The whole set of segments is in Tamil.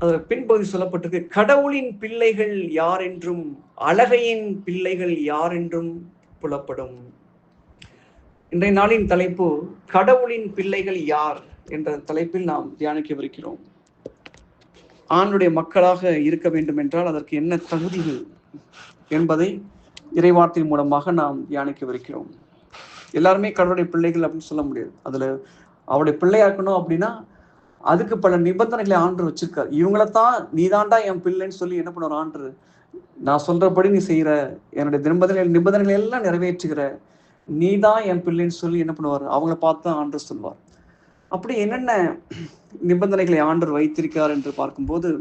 அதில் பின்பகுதி சொல்லப்பட்டிருக்கு, கடவுளின் பிள்ளைகள் யார் என்றும் அழகையின் பிள்ளைகள் யார் என்றும் புலப்படும். இன்றைய நாளின் தலைப்பு கடவுளின் பிள்ளைகள் யார் என்ற தலைப்பில் நாம் தியானிக்கவிருக்கிறோம். ஆண்டுடைய மக்களாக இருக்க வேண்டும் என்றால் அதற்கு என்ன தகுதிகள் என்பதை இறைவார்த்தையின் மூலமாக நாம் தியானிக்கவிருக்கிறோம். எல்லாருமே கடவுளுடைய பிள்ளைகள் அப்படின்னு சொல்ல முடியாது. அதுல அவருடைய பிள்ளையா இருக்கணும் அப்படின்னா அதுக்கு பல நிபந்தனைகளை ஆண்டு வச்சிருக்காரு. இவங்களைத்தான் நீதாண்டா என் பிள்ளைன்னு சொல்லி என்ன பண்ணுவார் ஆண்டு, நான் சொல்றபடி நீ செய்யற, என்னுடைய நிபந்தனைகளை எல்லாம் நிறைவேற்றுகிற, நீதான் என் பிள்ளைன்னு சொல்லி என்ன பண்ணுவார், அவங்கள பார்த்து தான் ஆண்டு சொல்வார். அப்படி என்னென்ன நிபந்தனைகளை ஆண்டவர் வைத்திருக்கிறார் என்று பார்க்கும்போது,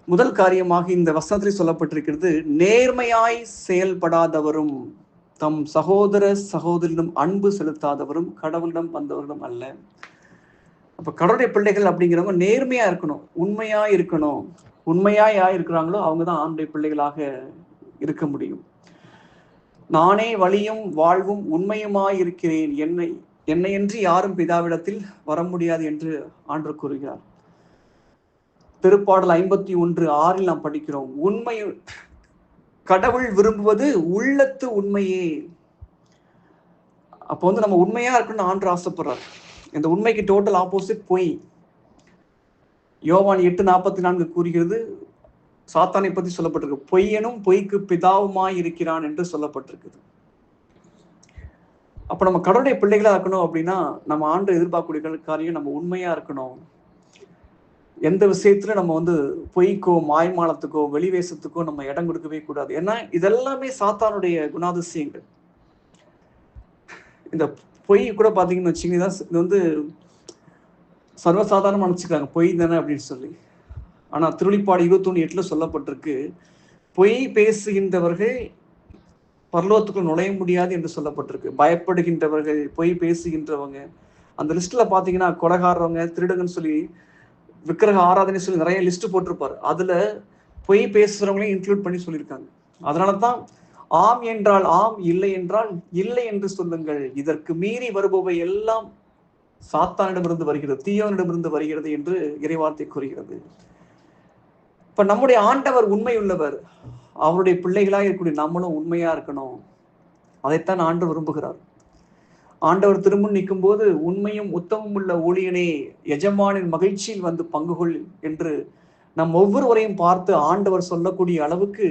முதல் காரியமாக இந்த வசனத்தில் சொல்லப்பட்டிருக்கிறது, நேர்மையாய் செயல்படாதவரும் தம் சகோதர சகோதரிடம் அன்பு செலுத்தாதவரும் கடவுளிடம் வந்தவர்களும் அல்ல. அப்ப கடவுளுடைய பிள்ளைகள் அப்படிங்கிறவங்க நேர்மையா இருக்கணும், உண்மையா இருக்கணும். உண்மையா யார் இருக்கிறாங்களோ அவங்கதான் ஆண்டுடைய பிள்ளைகளாக இருக்க முடியும். நானே வழியும் வாழ்வும் உண்மையுமாய் இருக்கிறேன், என்னையன்றி யாரும் பிதாவிடத்தில் வர முடியாது என்று ஆண்டவர் கூறுகிறார். திருப்பாடல் 51:6 நாம் படிக்கிறோம், உண்மை கடவுள் விரும்புவது உள்ளத்து உண்மையே. அப்போ வந்து நம்ம உண்மையா இருக்கணும்னு ஆண்டவர் ஆசைப்படுறார். இந்த உண்மைக்கு டோட்டல் ஆப்போசிட் பொய். யோவான் 8:44 கூறுகிறது, சாத்தானை பத்தி சொல்லப்பட்டிருக்கு, பொய்யனும் பொய்க்கு பிதாவுமாய் இருக்கிறான் என்று சொல்லப்பட்டிருக்குது. அப்ப நம்ம கடவுளுடைய பிள்ளைகளா இருக்கணும் அப்படின்னா நம்ம ஆண்டு எதிர்பார்க்கக்கூடிய காரியம் நம்ம உண்மையா இருக்கணும். எந்த விஷயத்துல நம்ம வந்து பொய்க்கோ மாய்மாலத்துக்கோ வெளிவேசத்துக்கோ நம்ம இடம் கொடுக்கவே கூடாது. ஏன்னா இதெல்லாமே சாத்தானுடைய குணாதிசயங்கள். இந்த பொய் கூட பாத்தீங்கன்னு வச்சுக்கீங்கன்னா, இது வந்து சர்வசாதாரணமா நினைச்சுக்கிறாங்க பொய் தானே அப்படின்னு சொல்லி. ஆனா திருவெளிப்பாடு 21:8 சொல்லப்பட்டிருக்கு, பொய் பேசுகின்றவர்கள் பரலோகத்துக்குள் நுழைய முடியாது என்று சொல்லப்பட்டிருக்கு. பயப்படுகின்றவர்கள், பொய் பேசுகின்றவங்க, அந்த லிஸ்ட்ல பாத்தீங்கன்னா கொலைகாரவங்க, திருடங்கன்னு சொல்லி, விக்கிரக ஆராதனை சொல்லி நிறைய லிஸ்ட் போட்டிருப்பாரு. அதுல பொய் பேசுறவங்களையும் இன்க்ளூட் பண்ணி சொல்லியிருக்காங்க. அதனாலதான் ஆம் என்றால் ஆம், இல்லை என்றால் இல்லை என்று சொல்லுங்கள், இதற்கு மீறி வருபவை எல்லாம் சாத்தானிடமிருந்து வருகிறது, தீயோனிடமிருந்து வருகிறது என்று இறைவார்த்தை கூறுகிறது. இப்ப நம்முடைய ஆண்டவர் உண்மை உள்ளவர். அவருடைய பிள்ளைகளாக இருக்கக்கூடிய நம்மளும் உண்மையா இருக்கணும். அதைத்தான் ஆண்டவர் விரும்புகிறார். ஆண்டவர் திரும்ப நிற்கும் போது, உண்மையும் உத்தமும் உள்ள ஊழியனே, எஜமானின் மகிழ்ச்சியில் வந்து பங்குகொள் என்று நம் ஒவ்வொருவரையும் பார்த்து ஆண்டவர் சொல்லக்கூடிய அளவுக்கு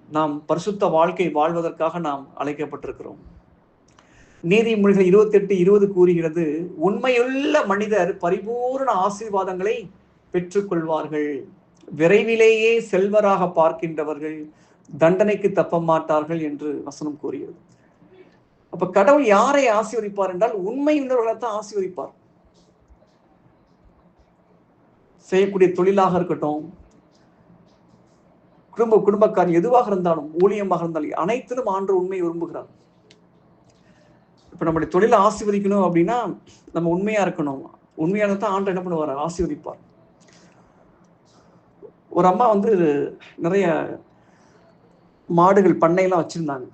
நாம் பரிசுத்த வாழ்க்கை வாழ்வதற்காக நாம் அழைக்கப்பட்டிருக்கிறோம். நீதிமொழிகள் 28:20 கூறுகிறது, உண்மையுள்ள மனிதர் பரிபூர்ண ஆசீர்வாதங்களை பெற்றுக்கொள்வார்கள், விரைவிலேயே செல்வராக பார்க்கின்றவர்கள் தண்டனைக்கு தப்ப மாட்டார்கள் என்று வசனம் கூறுகிறது. அப்ப கடவுள் யாரை ஆசீர்வதிப்பார் என்றால் உண்மையுள்ளவர்களை தான் ஆசீர்வதிப்பார். செய்யக்கூடிய தொழிலாக இருக்கட்டும், குடும்பக்காரன் எதுவாக இருந்தாலும், ஊழியமாக இருந்தாலும், அனைத்திலும் ஆண்டு உண்மை விரும்புகிறார். இப்ப நம்முடைய தொழிலை ஆசீர்வதிக்கணும் அப்படின்னா நம்ம உண்மையா இருக்கணும். உண்மையான தான் ஆண்டு என்ன பண்ணுவார், ஆசீர்வதிப்பார். ஒரு அம்மா வந்து நிறைய மாடுகள் பண்ணையெல்லாம் வச்சிருந்தாங்க.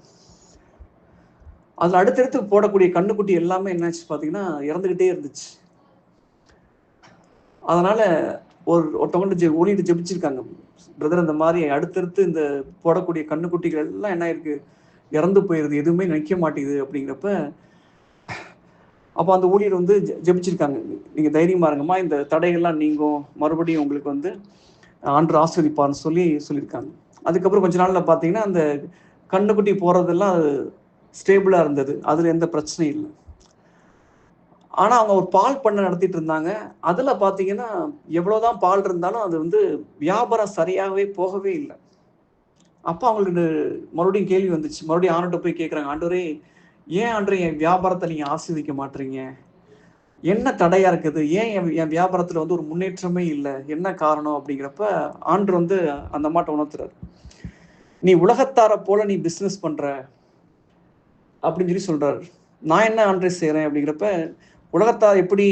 அதுல அடுத்தடுத்து போடக்கூடிய கண்ணுக்குட்டி எல்லாமே என்னாச்சு பாத்தீங்கன்னா இறந்துகிட்டே இருந்துச்சு. அதனால ஒருத்தவங்க ஊழிட்டு ஜெபிச்சிருக்காங்க, பிரதர் இந்த மாதிரி அடுத்தடுத்து இந்த போடக்கூடிய கண்ணுக்குட்டிகள் எல்லாம் என்ன இருக்கு, இறந்து போயிருது, எதுவுமே நினைக்க மாட்டேங்குது அப்படிங்கிறப்ப, அப்போ அந்த ஊழியர் வந்து ஜெபிச்சிருக்காங்க, நீங்க தைரியமா இருங்கம்மா, இந்த தடைகள்லாம் நீங்கும், மறுபடியும் உங்களுக்கு வந்து ஆண்டு ஆசீர்வதிப்பார்னு சொல்லியிருக்காங்க. அதுக்கப்புறம் கொஞ்ச நாள்ல பாத்தீங்கன்னா அந்த கண்ணுக்குட்டி போறதெல்லாம் ஸ்டேபிளா இருந்தது, அதுல எந்த பிரச்சனையும் இல்லை. ஆனா அவங்க ஒரு பால் பண்ணை நடத்திட்டு இருந்தாங்க. அதுல பாத்தீங்கன்னா எவ்வளவுதான் பால் இருந்தாலும் அது வந்து வியாபாரம் சரியாகவே போகவே இல்லை. அப்ப அவங்களுக்கு மறுபடியும் கேள்வி வந்துச்சு. மறுபடியும் ஆண்டவர்கிட்ட போய் கேட்கறாங்க, ஆண்டவரே, ஏன் ஆண்டவரே என் வியாபாரத்தை நீங்க ஆசீர்வதிக்க மாட்டீங்க, என்ன தடையா இருக்குது, ஏன் என் வியாபாரத்துல வந்து ஒரு முன்னேற்றமே இல்லை, என்ன காரணம் அப்படிங்கிறப்ப ஆண்டவர் வந்து அந்த அம்மாட்ட உணர்த்துறாரு, நீ உலகத்தார போல நீ பிசினஸ் பண்ற அப்படின்னு சொல்லி சொல்றாரு. நான் என்ன ஆண்டவரே செய்யறேன் அப்படிங்கிறப்ப, உலகத்தார் எப்படி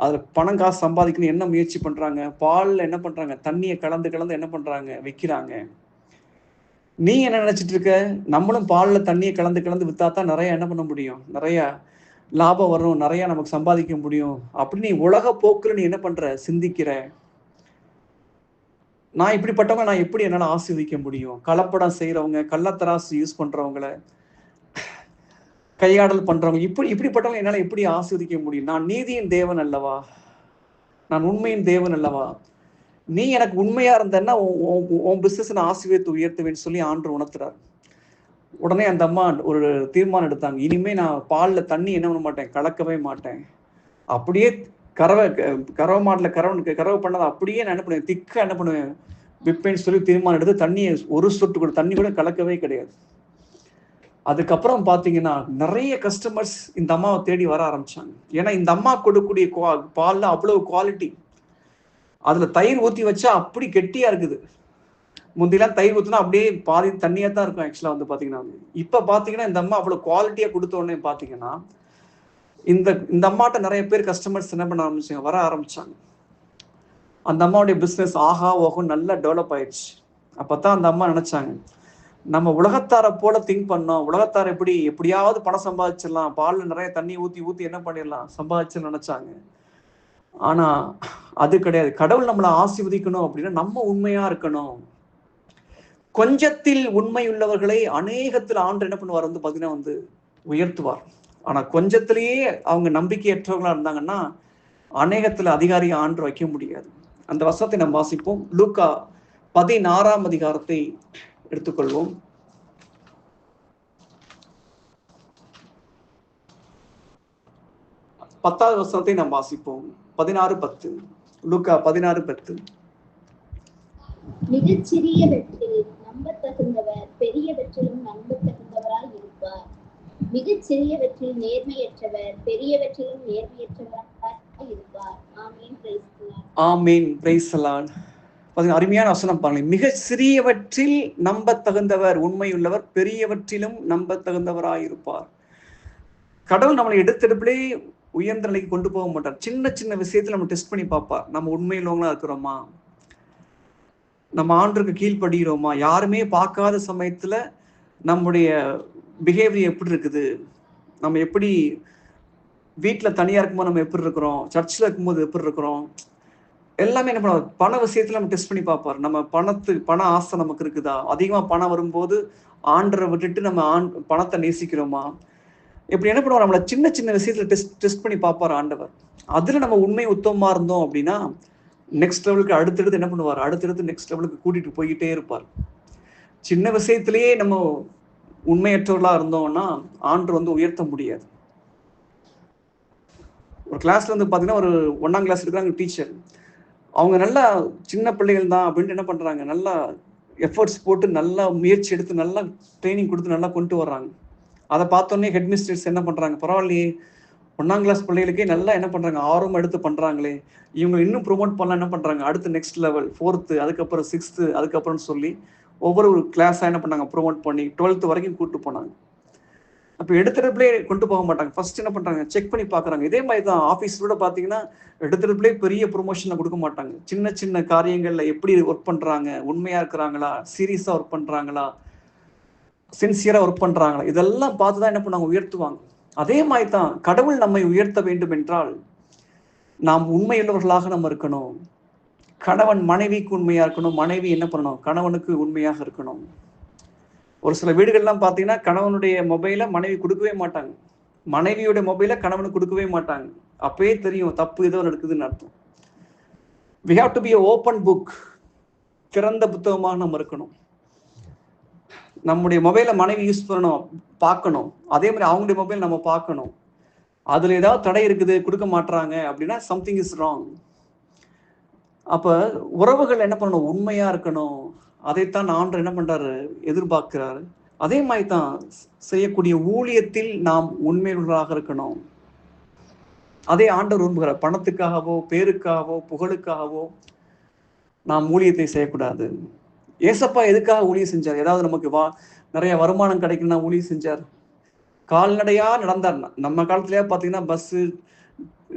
அதுல பணம் காசு சம்பாதிக்கணும் என்ன முயற்சி பண்றாங்க, பால்ல என்ன பண்றாங்க, தண்ணியை கலந்து என்ன பண்றாங்க, வைக்கிறாங்க. நீ என்ன நினைச்சிட்டு இருக்க, நம்மளும் பால்ல தண்ணியை கலந்து வித்தாதான் நிறைய என்ன பண்ண முடியும், நிறைய லாபம் வரும், நிறைய நமக்கு சம்பாதிக்க முடியும், அப்படி நீ உலக போக்குல நீ என்ன பண்ற, சிந்திக்கிற. நான் இப்படிப்பட்டவங்க நான் எப்படி என்னால் ஆசீர்வதிக்க முடியும்? கலப்படம் செய்கிறவங்க, கள்ளத்தராசு யூஸ் பண்ணுறவங்கள, கையாடல் பண்ணுறவங்க, இப்படிப்பட்டவங்க என்னால் எப்படி ஆசீர்வதிக்க முடியும்? நான் நீதியின் தேவன் அல்லவா? நான் உண்மையின் தேவன் அல்லவா? நீ எனக்கு உண்மையா இருந்தன்னா உன் பிசினஸ் நான் ஆசீர்வதித்து உயர்த்துவேன்னு சொல்லி ஆண்டவர் உணர்த்துறார். உடனே அந்த அம்மா ஒரு தீர்மானம் எடுத்தாங்க. இனிமே நான் பால்ல தண்ணி என்ன பண்ண மாட்டேன், கலக்கவே மாட்டேன். அப்படியே கறவை மாட்டுல கறவை பண்ணதை அப்படியே நான் என்ன பண்ணுவேன், திக்கா என்ன பண்ணுவேன், விப்பேன்னு சொல்லி தீர்மானம் எடுத்து தண்ணியை ஒரு சொட்டு கூட தண்ணி கூட கலக்கவே கிடையாது. அதுக்கப்புறம் பாத்தீங்கன்னா நிறைய கஸ்டமர்ஸ் இந்த அம்மாவை தேடி வர ஆரம்பிச்சாங்க. ஏன்னா இந்த அம்மா கொடுக்கக்கூடிய பால்ல அவ்வளவு குவாலிட்டி. அதுல தயிர் ஊத்தி வச்சா அப்படி கெட்டியா இருக்குது. முந்திலாம் தயிர் ஊற்றினா அப்படியே பாதி தண்ணியாக தான் இருக்கும். ஆக்சுவலாக வந்து பார்த்தீங்கன்னா இப்போ பார்த்தீங்கன்னா இந்த அம்மா அவ்வளோ குவாலிட்டியாக கொடுத்த உடனே பார்த்தீங்கன்னா இந்த அம்மாட்ட நிறைய பேர் கஸ்டமர்ஸ் என்ன பண்ண ஆரம்பிச்சாங்க, வர ஆரம்பிச்சாங்க. அந்த அம்மாவுடைய பிஸ்னஸ் ஆஹா ஓஹோ நல்லா டெவலப் ஆயிடுச்சு. அப்போ தான் அந்த அம்மா நினச்சாங்க, நம்ம உலகத்தாரை போல திங்க் பண்ணோம். உலகத்தார் எப்படியாவது பணம் சம்பாதிச்சிடலாம், பாலில் நிறைய தண்ணி ஊற்றி ஊற்றி என்ன பண்ணிடலாம் சம்பாதிச்சு நினச்சாங்க. ஆனால் அது கிடையாது. கடவுள் நம்மளை ஆசீர்வதிக்கணும் அப்படின்னா நம்ம உண்மையாக இருக்கணும். கொஞ்சத்தில் உண்மையுள்ளவர்களை அநேகத்தில் ஆண்டு என்ன பண்ணுவார் வந்து பார்த்தீங்கன்னா வந்து உயர்த்துவார். ஆனால் கொஞ்சத்திலேயே அவங்க நம்பிக்கையற்றவர்களாக இருந்தாங்கன்னா அநேகத்தில் அதிகாரியை ஆண்டு வைக்க முடியாது. அந்த வசனத்தை நாம் வாசிப்போம். லூக்கா 16ஆம் அதிகாரத்தை எடுத்துக்கொள்வோம். 10வது வசனத்தை நாம் வாசிப்போம். 16:10. லூக்கா 16:10. மிகச்சிறிய வெற்றில் நம்பத்தகுந்தவர் பெரியவற்றிலும் நம்பத்தகுந்தவராய் இருப்பார். மிகச்சிறியவற்றில் நேர்மையற்றவர் பெரியவற்றிலும் நேர்மையற்றவராய் இருப்பார். ஆமீன். Praise the Lord. ஆமீன். Praise the Lord. அருமையான வசனம் பாருங்க. மிக சிறியவற்றில் நம்பத்தகுந்தவர் உண்மையுள்ளவர் பெரியவற்றிலும் நம்பத்தகுந்தவராய் இருப்பார். கடவுள் நம்மளை எடுத்தெடுப்பிலே உயர்ந்த நிலைக்கு கொண்டு போக மாட்டார். சின்ன சின்ன விஷயத்துல நம்ம டெஸ்ட் பண்ணி பார்ப்பார். நம்ம உண்மையுள்ளவங்களா இருக்கிறோமா, நம்ம ஆண்டருக்கு கீழ்படுகிறோமா, யாருமே பார்க்காத சமயத்துல நம்முடைய பிஹேவியர் எப்படி இருக்குது, நம்ம எப்படி வீட்டில் தனியாக இருக்கும்போது நம்ம எப்படி இருக்கிறோம், சர்ச்சில் இருக்கும்போது எப்படி இருக்கிறோம், எல்லாமே என்ன பண்ணுவார், பண விஷயத்துல நம்ம டெஸ்ட் பண்ணி பார்ப்பார். நம்ம பண ஆசை நமக்கு இருக்குதா, அதிகமாக பணம் வரும்போது ஆண்டரை விட்டுட்டு நம்ம பணத்தை நேசிக்கிறோமா, இப்படி என்ன பண்ணுவார், நம்மளை சின்ன சின்ன விஷயத்துல டெஸ்ட் பண்ணி பார்ப்பார் ஆண்டவர். அதுல நம்ம உண்மை உத்தமமா இருந்தோம் அப்படின்னா நெக்ஸ்ட் லெவலுக்கு அடுத்தடுத்து என்ன பண்ணுவார், அடுத்தடுத்து நெக்ஸ்ட் லெவலுக்கு கூட்டிட்டு போய்கிட்டே இருப்பார். சின்ன விஷயத்திலேயே நம்ம உண்மையற்றவர்களா இருந்தோம்னா ஆண்டு வந்து உயர்த்த முடியாது. ஒரு கிளாஸ்ல வந்து பாத்தீங்கன்னா ஒரு 1ஆம் கிளாஸ் இருக்கிறாங்க டீச்சர். அவங்க நல்லா சின்ன பிள்ளைகள் தான் அப்படின்ட்டு என்ன பண்றாங்க, நல்லா எஃபர்ட்ஸ் போட்டு நல்லா முயற்சி எடுத்து நல்லா ட்ரைனிங் கொடுத்து நல்லா கொண்டு வர்றாங்க. அதை பார்த்தோன்னே ஹெட் மிஸ்டர்ஸ் என்ன பண்றாங்க, பரவாயில்லையே 1ஆம் கிளாஸ் பிள்ளைகளுக்கே நல்லா என்ன பண்றாங்க, ஆர்வம் எடுத்து பண்றாங்களே, இவங்க இன்னும் ப்ரொமோட் பண்ணலாம் என்ன பண்றாங்க, அடுத்து நெக்ஸ்ட் லெவல் 4th, அதுக்கப்புறம் 6th, அதுக்கப்புறம் சொல்லி ஒவ்வொரு கிளாஸா என்ன பண்ணாங்க ப்ரொமோட் பண்ணி 12th வரைக்கும் கூட்டு போனாங்க. அப்போ எடுத்துறதுலே கொண்டு போக மாட்டாங்க. ஃபர்ஸ்ட் என்ன பண்றாங்க, செக் பண்ணி பாக்குறாங்க. இதே மாதிரி தான் ஆஃபீஸ் கூட பாத்தீங்கன்னா எடுத்துறதுலே பெரிய ப்ரொமோஷன்ல கொடுக்க மாட்டாங்க. சின்ன சின்ன காரியங்கள்ல எப்படி ஒர்க் பண்றாங்க, உண்மையா இருக்கிறாங்களா, சீரியஸா ஒர்க் பண்றாங்களா, சின்சியரா ஒர்க் பண்றாங்களா, இதெல்லாம் பார்த்துதான் என்ன பண்ணுவாங்க, உயர்த்துவாங்க. அதே மாதிரி தான் கடவுள் நம்மை உயர்த்த வேண்டும் என்றால் நாம் உண்மையுள்ளவர்களாக நம்ம இருக்கணும். கணவன் மனைவிக்கு உண்மையா இருக்கணும், மனைவி என்ன பண்ணணும், கணவனுக்கு உண்மையாக இருக்கணும். ஒரு சில வீடுகள்லாம் பார்த்தீங்கன்னா கணவனுடைய மொபைலை மனைவி கொடுக்கவே மாட்டாங்க, மனைவியோட மொபைலை கணவனுக்கு கொடுக்கவே மாட்டாங்க. அப்பயே தெரியும் தப்பு ஏதோ நடக்குதுன்னு அர்த்தம். we have to be an open book, திறந்த புத்தகமாக நம்ம இருக்கணும். நம்முடைய மொபைலை மனைவி யூஸ் பண்ணணும், பார்க்கணும். அதே மாதிரி அவங்களுடைய மொபைல் நம்ம பார்க்கணும். அதுல ஏதாவது தடை இருக்குது, கொடுக்க மாட்டாங்க அப்படின்னா சம்திங் இஸ் ராங். அப்ப உறவுகள் என்ன பண்ணணும், உண்மையா இருக்கணும். அதைத்தான் ஆண்டவர் என்ன பண்றாரு, எதிர்பார்க்கிறாரு. அதே மாதிரி தான் செய்யக்கூடிய ஊழியத்தில் நாம் உண்மையுள்ளவர்களாக இருக்கணும். அதே ஆண்டவர் விரும்புகிறார். பணத்துக்காகவோ பேருக்காகவோ புகழுக்காகவோ நாம் ஊழியத்தை செய்யக்கூடாது. ஏசப்பா எதுக்காக ஊழியம் செஞ்சார், ஏதாவது நமக்கு நிறைய வருமானம் கிடைக்கணும்னா ஊழியம் செஞ்சார். கால்நடையா நடந்தார். நம்ம காலத்துலயே பாத்தீங்கன்னா பஸ்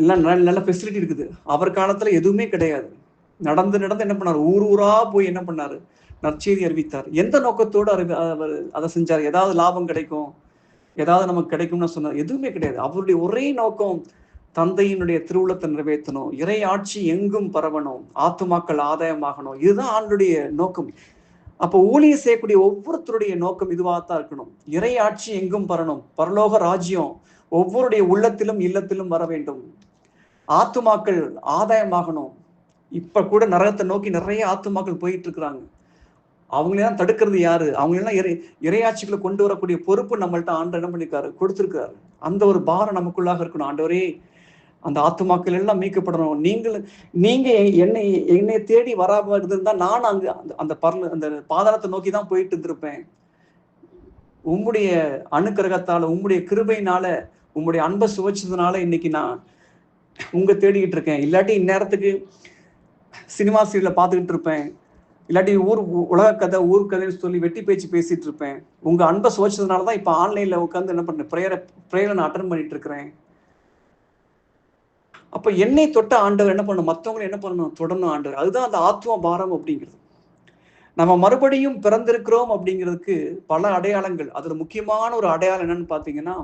எல்லாம் நல்ல ஃபெசிலிட்டி இருக்குது. அவர் காலத்துல எதுவுமே கிடையாது. நடந்து என்ன பண்ணாரு, ஊர் ஊரா போய் என்ன பண்ணாரு, நற்செய்தி அறிவித்தார். எந்த நோக்கத்தோடு அவர் அதை செஞ்சார், ஏதாவது லாபம் கிடைக்கும், ஏதாவது நமக்கு கிடைக்கும்னு சொன்னார், எதுவுமே கிடையாது. அவருடைய ஒரே நோக்கம் தந்தையினுடைய திருவுளத்தை நிறைவேற்றணும், இறை ஆட்சி எங்கும் பரவணும், ஆத்துமாக்கள் ஆதாயமாகணும். இதுதான் ஆண்டுடைய நோக்கம். அப்போ ஊழியம் செய்யக்கூடிய ஒவ்வொருத்தருடைய நோக்கம் இதுவாகத்தான் இருக்கணும். இறை ஆட்சி எங்கும் பரணும், பரலோக ராஜ்யம் ஒவ்வொருடைய உள்ளத்திலும் இல்லத்திலும் வர வேண்டும், ஆத்துமாக்கள் ஆதாயமாகணும். இப்ப கூட நரகத்தை நோக்கி நிறைய ஆத்துமாக்கள் போயிட்டு இருக்கிறாங்க. அவங்களெல்லாம் தடுக்கிறது யாரு? அவங்களெல்லாம் இறையாட்சிகளை கொண்டு வரக்கூடிய பொறுப்பு நம்மள்ட்ட ஆண்டு என்ன பண்ணிருக்காரு, கொடுத்திருக்காரு. அந்த ஒரு பாரம் நமக்குள்ளாக இருக்கணும். ஆண்டவரே, அந்த ஆத்துமாக்கள் எல்லாம் மீட்கப்படணும். நீங்க என்னை தேடி வராம இருந்திருந்தா நான் அங்க அந்த அந்த பாதாளத்தை நோக்கி தான் போயிட்டு இருந்திருப்பேன். உம்முடைய அணுக்கரகத்தால, உம்முடைய கிருபையினால, உம்முடைய அன்பை சுவைச்சதுனால இன்னைக்கு நான் உங்க தேடிக்கிட்டு இருக்கேன். இல்லாட்டி இந்நேரத்துக்கு சினிமா சீரியல பார்த்துக்கிட்டு இருப்பேன். இல்லாட்டி உலக கதை, ஊர் கதைன்னு சொல்லி வெட்டி பேச்சு பேசிட்டு இருப்பேன். உங்க அன்பை சுவைச்சதுனாலதான் இப்ப ஆன்லைன்ல உட்காந்து என்ன பண்றேன், பிரேயரை நான் அட்டன் பண்ணிட்டு இருக்கிறேன். அப்ப என்னை தொட்ட ஆண்டவர் என்ன பண்ணணும், மற்றவங்களை என்ன பண்ணணும், தொடரணும் ஆண்டவர். அதுதான் அந்த ஆத்ம பாரம் அப்படிங்கிறது. நம்ம மறுபடியும் பிறந்திருக்கிறோம் அப்படிங்கிறதுக்கு பல அடையாளங்கள். அதுல முக்கியமான ஒரு அடையாளம் என்னன்னு பாத்தீங்கன்னா,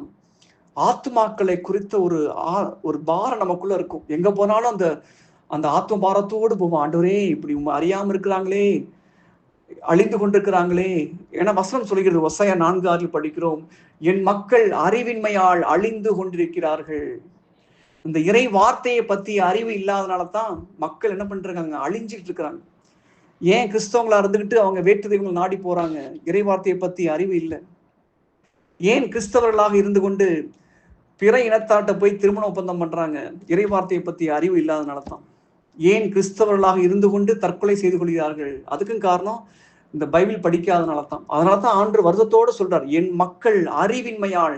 ஆத்மாக்களை குறித்த ஒரு பாரம் நமக்குள்ள இருக்கும். எங்க போனாலும் அந்த ஆத்ம பாரத்தோடு போவோம். ஆண்டவரே, இப்படி அறியாம இருக்கிறாங்களே, அழிந்து கொண்டிருக்கிறாங்களே. ஏன்னா வசனம் சொல்கிறது, ஒசையா 4:6 படிக்கிறோம், என் மக்கள் அறிவின்மையால் அழிந்து கொண்டிருக்கிறார்கள். இந்த இறை வார்த்தையை பத்தி அறிவு இல்லாதனால தான் மக்கள் என்ன பண்ணிருக்காங்க, அழிஞ்சிட்டு இருக்கிறாங்க. ஏன் கிறிஸ்தவங்களா இருந்துகிட்டு அவங்க வேற்று தெய்வங்களை நாடி போறாங்க? இறை வார்த்தையை பத்தி அறிவு இல்லை. ஏன் கிறிஸ்தவர்களாக இருந்து கொண்டு பிற இனத்தாட்ட போய் திருமண ஒப்பந்தம் பண்றாங்க? இறை வார்த்தையை பத்தி அறிவு இல்லாதனால தான். ஏன் கிறிஸ்தவர்களாக இருந்து கொண்டு தற்கொலை செய்து கொள்கிறார்கள்? அதுக்கும் காரணம் இந்த பைபிள் படிக்காதனால தான். அதனாலதான் ஆண்டு வருத்தத்தோடு சொல்றார், என் மக்கள் அறிவின்மையால்,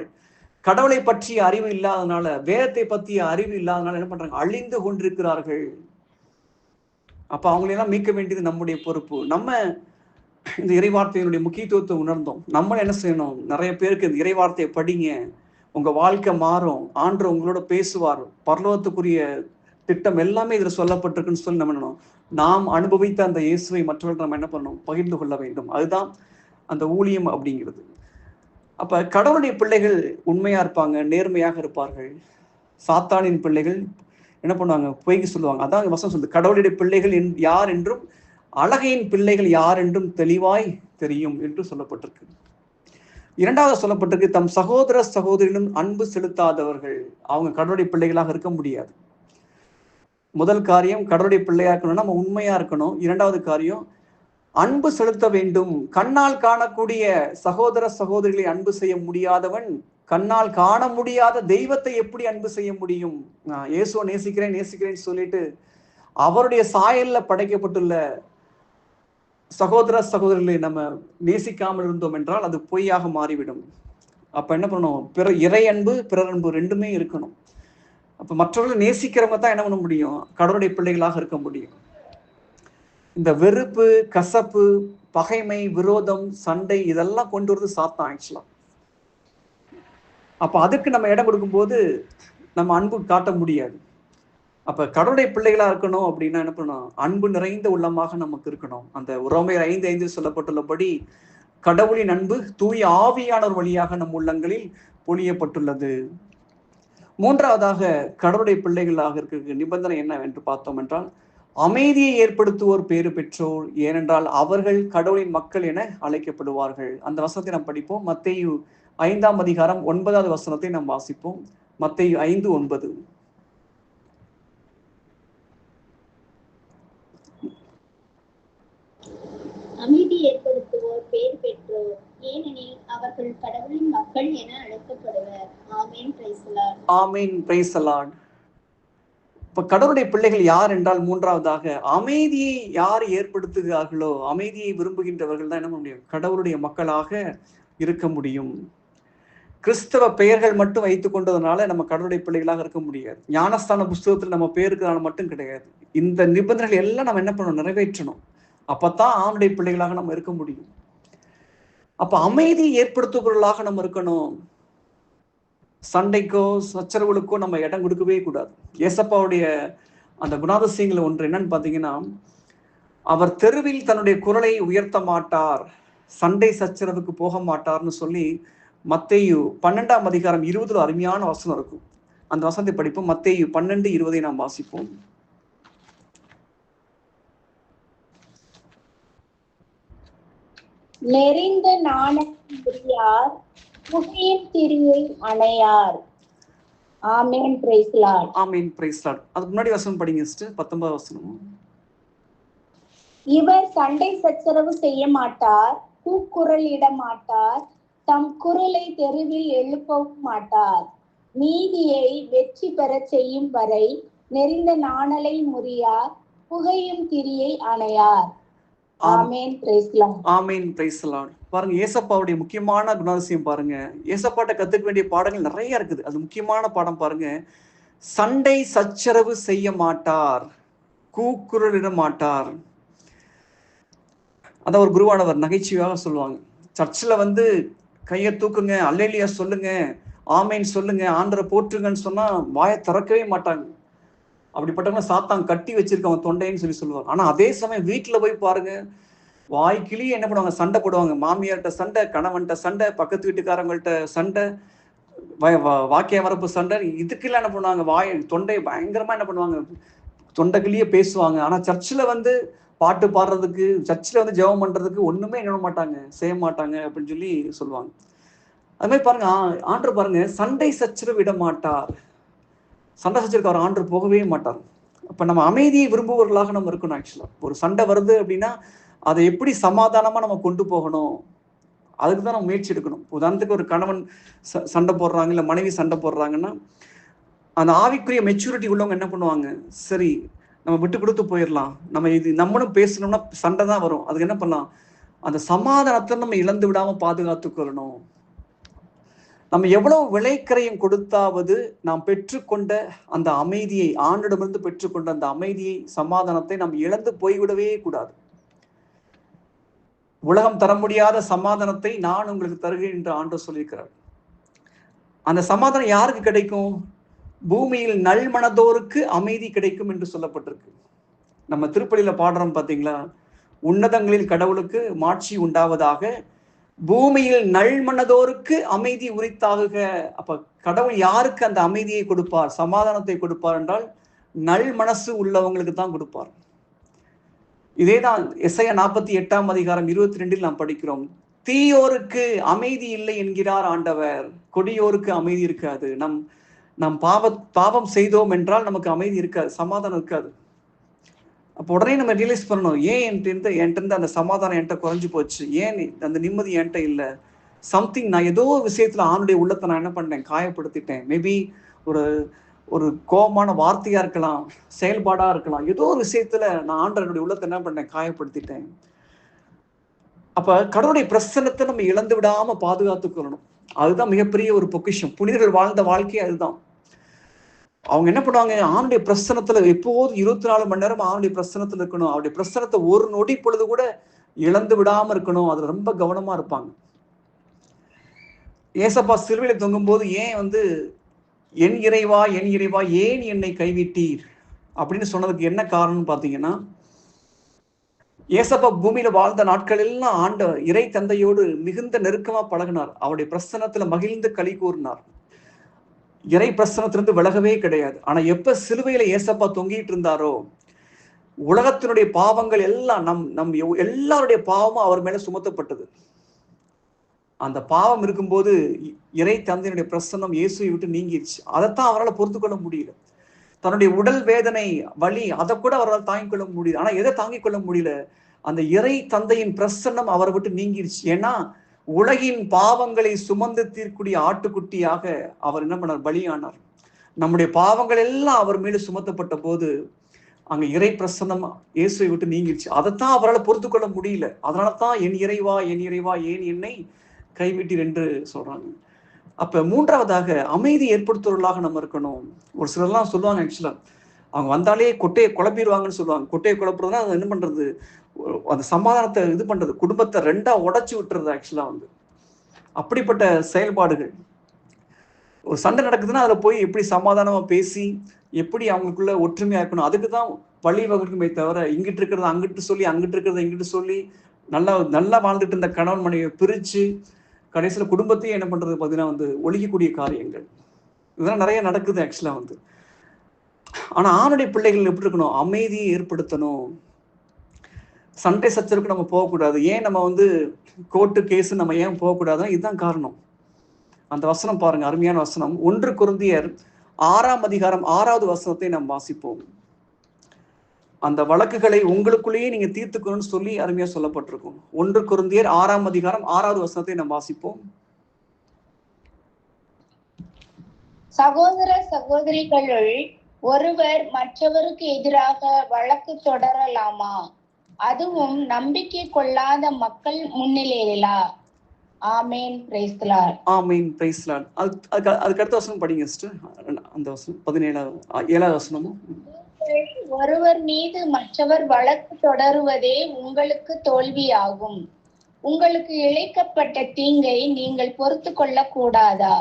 கடவுளை பற்றிய அறிவு இல்லாதனால, வேதத்தை பற்றிய அறிவு இல்லாதனால என்ன பண்றாங்க, அழிந்து கொண்டிருக்கிறார்கள். அப்ப அவங்களெல்லாம் மீட்க வேண்டியது நம்முடைய பொறுப்பு. நம்ம இந்த இறைவார்த்தையினுடைய முக்கியத்துவத்தை உணர்ந்தோம். நம்ம என்ன செய்யணும், நிறைய பேருக்கு இந்த இறைவார்த்தையை படிங்க, உங்க வாழ்க்கை மாறும், ஆண்டு உங்களோட பேசுவார், பரலோகத்துக்குரிய திட்டம் எல்லாமே இதுல சொல்லப்பட்டிருக்குன்னு சொல்லி நம்ம என்னணும், நாம் அனுபவித்த அந்த இயேசுவை மற்றவர்கள் நம்ம என்ன பண்ணணும், பகிர்ந்து கொள்ள வேண்டும். அதுதான் அந்த ஊழியம் அப்படிங்கிறது. அப்ப கடவுளுடைய பிள்ளைகள் உண்மையா இருப்பாங்க, நேர்மையாக இருப்பார்கள். சாத்தானின் பிள்ளைகள் என்ன பண்ணுவாங்க, பொய்க்கு சொல்லுவாங்க. அதான் வசனம் சொல்லுது, கடவுளுடைய பிள்ளைகள் யார் என்றும் அழகையின் பிள்ளைகள் யார் என்றும் தெளிவாய் தெரியும் என்று சொல்லப்பட்டிருக்கு. இரண்டாவது சொல்லப்பட்டிருக்கு, தம் சகோதர சகோதரிகளும் அன்பு செலுத்தாதவர்கள் அவங்க கடவுளுடைய பிள்ளைகளாக இருக்க முடியாது. முதல் காரியம், கடவுளுடைய பிள்ளையா இருக்கணும்னா நம்ம உண்மையா இருக்கணும். இரண்டாவது காரியம், அன்பு செலுத்த வேண்டும். கண்ணால் காணக்கூடிய சகோதர சகோதரிகளை அன்பு செய்ய முடியாதவன் கண்ணால் காண முடியாத தெய்வத்தை எப்படி அன்பு செய்ய முடியும்? இயேசுவை நேசிக்கிறேன்னு சொல்லிட்டு அவருடைய சாயல்ல படைக்கப்பட்டுள்ள சகோதர சகோதரிகளை நம்ம நேசிக்காமல் இருந்தோம் என்றால் அது பொய்யாக மாறிவிடும். அப்ப என்ன பண்ணணும், இறை அன்பு, பிறர் அன்பு ரெண்டுமே இருக்கணும். அப்ப மற்றவர்களை நேசிக்கிறவங்க தான் என்ன பண்ண முடியும், கடவுளுடைய பிள்ளைகளாக இருக்க முடியும். இந்த வெறுப்பு, கசப்பு, பகைமை, விரோதம், சண்டை இதெல்லாம் கொண்டு வருது சாத்தான் ஆக்சுவலா. அப்ப அதுக்கு நம்ம இடம் கொடுக்கும்போது நம்ம அன்பு காட்ட முடியாது. அப்ப கடவுளுடைய பிள்ளைகளா இருக்கணும் அப்படின்னா என்ன பண்ணணும், அன்பு நிறைந்த உள்ளமாக நமக்கு இருக்கணும். அந்த உரோமையர் 5:5 சொல்லப்பட்டுள்ளபடி கடவுளின் அன்பு தூய ஆவியானவர் வழியாக நம் உள்ளங்களில் பொழியப்பட்டுள்ளது. மூன்றாவதாக கடவுளுடைய பிள்ளைகளாக இருக்கிற நிபந்தனை என்ன என்று பார்த்தோம் என்றால், அமைதியை ஏற்படுத்துவோர் பேறு பெற்றோர், ஏனென்றால் அவர்கள் கடவுளின் மக்கள் என அழைக்கப்படுவார்கள். அந்த வசனத்தை நாம் படிப்போம். மத்தேயு 5:9 நாம் வாசிப்போம். மத்தேயு 5:9. அமைதி ஏற்படுத்துவோர் பேர் பெற்றோர், ஏனெனில் அவர்கள் கடவுளின் மக்கள் என அழைக்கப்படுவர். ஆமென். Praise the Lord. Amen. Praise the Lord. இப்ப கடவுளுடைய பிள்ளைகள் யார் என்றால், மூன்றாவதாக அமைதியை யார் ஏற்படுத்துகிறார்களோ, அமைதியை விரும்புகின்றவர்கள் தான் என்ன முடியும், கடவுளுடைய மக்களாக இருக்க முடியும். கிறிஸ்தவ பெயர்கள் மட்டும் வைத்துக் கொண்டதுனால நம்ம கடவுளுடைய பிள்ளைகளாக இருக்க முடியாது. ஞானஸ்தான புஸ்தகத்தில் நம்ம பேருக்குனால மட்டும் கிடையாது. இந்த நிபந்தனைகள் எல்லாம் நம்ம என்ன பண்ணணும், நிறைவேற்றணும். அப்பதான் ஆணுடைய பிள்ளைகளாக நம்ம இருக்க முடியும். அப்ப அமைதி ஏற்படுத்துபவர்களாக நம்ம இருக்கணும். சண்டைக்கோ சச்சரவுகளுக்கோ நம்ம இடம் கொடுக்கவே கூடாது. ஏசப்பாவுடைய அந்த குணாதிசயங்கள் ஒன்று என்னன்னு பாத்தீங்கன்னா, அவர் தெருவில் தன்னுடைய குரலை உயர்த்த மாட்டார், சண்டை சச்சரவுக்கு போக மாட்டார்னு சொல்லி மத்தேயு 12:20 அருமையான வசனம் இருக்கும். அந்த வசனத்தை படிப்போம். மத்தேயு 12:20 நாம் வாசிப்போம். நெறிந்த நாணயம் புரியார், புகையின் திரியை அணையார். ஆமென். Praise lord. ஆமென். Praise lord. அதுக்கு முன்னாடி வசனம் படிங்க சிஸ்டர். 19 வசனம். இவர் சண்டை சச்சரவு செய்ய மாட்டார், கூக்குரலிட மாட்டார், தம் குரலை தெருவில் எழுப்பவும் மாட்டார். நீதியை வெற்றி பெற செய்யும் வரை நெறிந்த நாணலை முறியார், புகையும் திரியை அணையார். ஆமென். Praise lord. ஆமென். Praise lord. பாருங்க, ஏசப்பாவுடைய முக்கியமான குணாதிசயம் பாருங்க. ஏசப்பாட்ட கத்துக்க வேண்டிய பாடங்கள் நிறைய இருக்குது. அது முக்கியமான பாடம் பாருங்க. சண்டை சச்சரவு செய்ய மாட்டார், கூக்குரலிட மாட்டார். அதான் ஒரு குருவானவர் நகைச்சுவையாக சொல்லுவாங்க. சர்ச்சில் கையை தூக்குங்க, அல்லேலியா சொல்லுங்க, ஆமேன் சொல்லுங்க, ஆண்டரை போற்றுங்கன்னு சொன்னா வாயை திறக்கவே மாட்டாங்க. அப்படிப்பட்டவங்க சாத்தான் கட்டி வச்சிருக்கவங்க தொண்டைன்னு சொல்லுவாங்க. ஆனா அதே சமயம் வீட்டுல போய் பாருங்க, வாய்க்கிலேயே என்ன பண்ணுவாங்க, சண்டை போடுவாங்க. மாமியார்கிட்ட சண்டை, கணவன்கிட்ட சண்டை, பக்கத்து வீட்டுக்காரங்கள்ட்ட சண்டை, வாக்கிய வரப்பு சண்டை. இதுக்கெல்லாம் என்ன பண்ணுவாங்க, தொண்டை பயங்கரமா என்ன பண்ணுவாங்க, தொண்டைக்குள்ளேயே பேசுவாங்க. ஆனா சர்ச்சில் பாட்டு பாடுறதுக்கு, சர்ச்சில் ஜெபம் பண்றதுக்கு ஒண்ணுமே என்ன மாட்டாங்க, செய்ய மாட்டாங்க அப்படின்னு சொல்லுவாங்க. அது மாதிரி பாருங்க, ஆண்டவர் பாருங்க, சண்டை சச்சரவு விட மாட்டார். சண்டை சச்சரவுக்கு அவர் ஆண்டவர் போகவே மாட்டார். அப்ப நம்ம அமைதியை விரும்புவவர்களாக நம்ம இருக்கணும். ஆக்சுவலா ஒரு சண்டை வருது அப்படின்னா அதை எப்படி சமாதானமா நம்ம கொண்டு போகணும், அதுக்கு தான் நம்ம முயற்சி எடுக்கணும். உதாரணத்துக்கு ஒரு கணவன் சண்டை போடுறாங்க, இல்லை மனைவி சண்டை போடுறாங்கன்னா, அந்த ஆவிக்குரிய மெச்சூரிட்டி உள்ளவங்க என்ன பண்ணுவாங்க, சரி நம்ம விட்டு கொடுத்து போயிடலாம், நம்மளும் பேசணும்னா சண்டை தான் வரும், அதுக்கு என்ன பண்ணலாம், அந்த சமாதானத்தை நம்ம இழந்து விடாம பாதுகாத்து கொள்ளணும். நம்ம எவ்வளவு விலைக்கரையும் கொடுத்தாவது நாம் பெற்றுக்கொண்ட அந்த அமைதியை, ஆண்டிடமிருந்து பெற்றுக்கொண்ட அந்த அமைதியை, சமாதானத்தை நாம் இழந்து போய்விடவே கூடாது. உலகம் தர முடியாத சமாதானத்தை நான் உங்களுக்கு தருகிறேன் என்று ஆண்டவர் சொல்லியிருக்கிறார். அந்த சமாதானம் யாருக்கு கிடைக்கும், பூமியில் நல்மனதோருக்கு அமைதி கிடைக்கும் என்று சொல்லப்பட்டிருக்கு. நம்ம திருப்பலியில பாடுறோம் பாத்தீங்களா, உன்னதங்களில் கடவுளுக்கு மாட்சி உண்டாவதாக, பூமியில் நல்மனதோருக்கு அமைதி உரித்தாகுக. அப்ப கடவுள் யாருக்கு அந்த அமைதியை கொடுப்பார், சமாதானத்தை கொடுப்பார் என்றால் நல் மனசு உள்ளவங்களுக்கு தான் கொடுப்பார். இதேதான் எசையா 48:22 நாம் படிக்கிறோம். தீயோருக்கு அமைதி இல்லை என்கிறார் ஆண்டவர், கொடியோருக்கு அமைதி இருக்காது. நம் பாவம் செய்தோம் என்றால் நமக்கு அமைதி இருக்காது, சமாதானம் இருக்காது. அப்போ உடனே நம்ம ரியலைஸ் பண்ணணும், ஏன் என்கிட்ட அந்த சமாதானம் என்கிட்ட குறைஞ்சு போச்சு, ஏன் அந்த நிம்மதி என்கிட்ட இல்லை, சம்திங் நான் ஏதோ விஷயத்துல ஆணுடைய உள்ளத்தை நான் என்ன பண்ணேன், காயப்படுத்திட்டேன். மேபி ஒரு கோபமான வார்த்தையா இருக்கலாம், செயல்பாடா இருக்கலாம், ஏதோ ஒரு விஷயத்துல நான் ஆண்டவருடைய உள்ளத்தை என்ன பண்ணேன், காயப்படுத்திட்டேன். அப்ப கடவுளுடைய பிரசன்னத்தை நம்ம இழந்து விடாம பாதுகாத்து கொள்ளணும். அதுதான் மிகப்பெரிய ஒரு பொக்கிஷம். புனிதர்கள் வாழ்ந்த வாழ்க்கை அதுதான். அவங்க என்ன பண்ணுவாங்க, ஆணுடைய பிரசனத்துல எப்போதும் 24 மணி நேரம் ஆணுடைய பிரசனத்துல இருக்கணும். அவருடைய பிரசனத்தை ஒரு நொடி பொழுது கூட இழந்து விடாம இருக்கணும். அதுல ரொம்ப கவனமா இருப்பாங்க. ஏசப்பா சிலுவையில தொங்கும் போது ஏன் என் இறைவா என் இறைவா ஏன் என்னை கைவிட்டீர் அப்படின்னு சொன்னதுக்கு என்ன காரணம்னு பாத்தீங்கன்னா, ஏசப்பா பூமியில வாழ்ந்த நாட்கள் எல்லாம் ஆண்ட இறை தந்தையோடு மிகுந்த நெருக்கமா பழகினார். அவருடைய பிரசனத்துல மகிழ்ந்து களி கூறினார். இறை பிரசனத்திலிருந்து விலகவே கிடையாது. ஆனா எப்ப சிலுவையில ஏசப்பா தொங்கிட்டு இருந்தாரோ, உலகத்தினுடைய பாவங்கள் எல்லாம் நம் எல்லாருடைய பாவமும் அவர் மேல சுமத்தப்பட்டது. அந்த பாவம் இருக்கும்போது இறை தந்தையினுடைய பிரசன்னம் இயேசுவை விட்டு நீங்கிடுச்சு. அதைத்தான் அவரால் பொறுத்து கொள்ள முடியல. தன்னுடைய உடல் வேதனை, வலி, அதை கூட அவரால் தாங்கிக் கொள்ள முடியல. ஆனா எதை தாங்கிக் கொள்ள முடியல, அந்த இறை தந்தையின் பிரசன்னம் அவரை விட்டு நீங்கிடுச்சு. ஏன்னா உலகின் பாவங்களை சுமந்து தீர்க்கூடிய ஆட்டுக்குட்டியாக அவர் என்ன பண்ணார், பலியானார். நம்முடைய பாவங்கள் எல்லாம் அவர் மீது சுமத்தப்பட்ட போது அங்க இறை பிரசன்னம் இயேசுவை விட்டு நீங்கிடுச்சு. அதைத்தான் அவரால் பொறுத்து கொள்ள முடியல. அதனாலதான் என் இறைவா ஏன் என்னை கைவிட்டீர் என்று சொல்றாங்க. அப்ப மூன்றாவதாக அமைதி ஏற்படுத்துவர்களாக நம்ம இருக்கணும். ஒரு சிலர்லாம் சொல்லுவாங்க, ஆக்சுவலா அவங்க வந்தாலே கொட்டையை குழப்பிடுவாங்கன்னு சொல்லுவாங்க. கொட்டையை குழப்புறதுனா அது என்ன பண்றது, அந்த சமாதானத்தை இது பண்றது, குடும்பத்தை 2ஆ உடைச்சு விட்டுறது. ஆக்சுவலா அப்படிப்பட்ட செயல்பாடுகள். ஒரு சண்டை நடக்குதுன்னா அதுல போய் எப்படி சமாதானமா பேசி எப்படி அவங்களுக்குள்ள ஒற்றுமையா இருக்கணும், அதுக்கு தான் வழி வகுக்குமே தவிர இங்கிட்டு இருக்கிறத அங்கிட்டு சொல்லி அங்கிட்டு இருக்கிறத இங்கிட்டு சொல்லி நல்லா வாழ்ந்துட்டு இருந்த கணவன் மனைவியை பிரிச்சு கடைசியில குடும்பத்தையும் என்ன பண்றது பாத்தீங்கன்னா ஒழிக்கக்கூடிய காரியங்கள். இதெல்லாம் நிறைய நடக்குது ஆக்சுவலா வந்து. ஆனா ஆணுடைய பிள்ளைகள் எப்படி இருக்கணும்? அமைதியை ஏற்படுத்தணும். சண்டை சச்சரவுக்கு நம்ம போகக்கூடாது. ஏன் நம்ம வந்து கோர்ட்டு கேஸ் நம்ம ஏன் போகக்கூடாதுன்னா இதுதான் காரணம். அந்த வசனம் பாருங்க, அருமையான வசனம். 1 கொரிந்தியர் 6ஆம் அதிகாரம் 6வது வசனத்தை நாம் வாசிப்போம். அந்த வழக்குகளை உங்களுக்குள்ளேயே நீங்க தீர்த்துக்கணும்னு சொல்லி அருமையா சொல்லப்பட்டிருக்கும். 1 கொரிந்தியர் 6ஆம் அதிகாரம் 6வது வசனத்தை நாம் வாசிப்போம். சகோதர சகோதரிகளுள் ஒருவர் மற்றவருக்கு எதிராக வழக்கு தொடரலாமா? அதுவும் நம்பிக்கை கொள்ளாத மக்கள் முன்னிலையிலா? Amen. Praise the lord. Amen. Praise the lord. அதுக்கு அடுத்த வசனம் படிங்க சிஸ்டர். அந்த வசனம் 7வது வசனமும். ஒருவர் மீது மற்றவர் வழக்கு தொடருவதே உங்களுக்கு தோல்வியாகும். உங்களுக்கு இழைக்கப்பட்ட தீங்கை நீங்கள் பொறுத்து கொள்ள கூடாதா?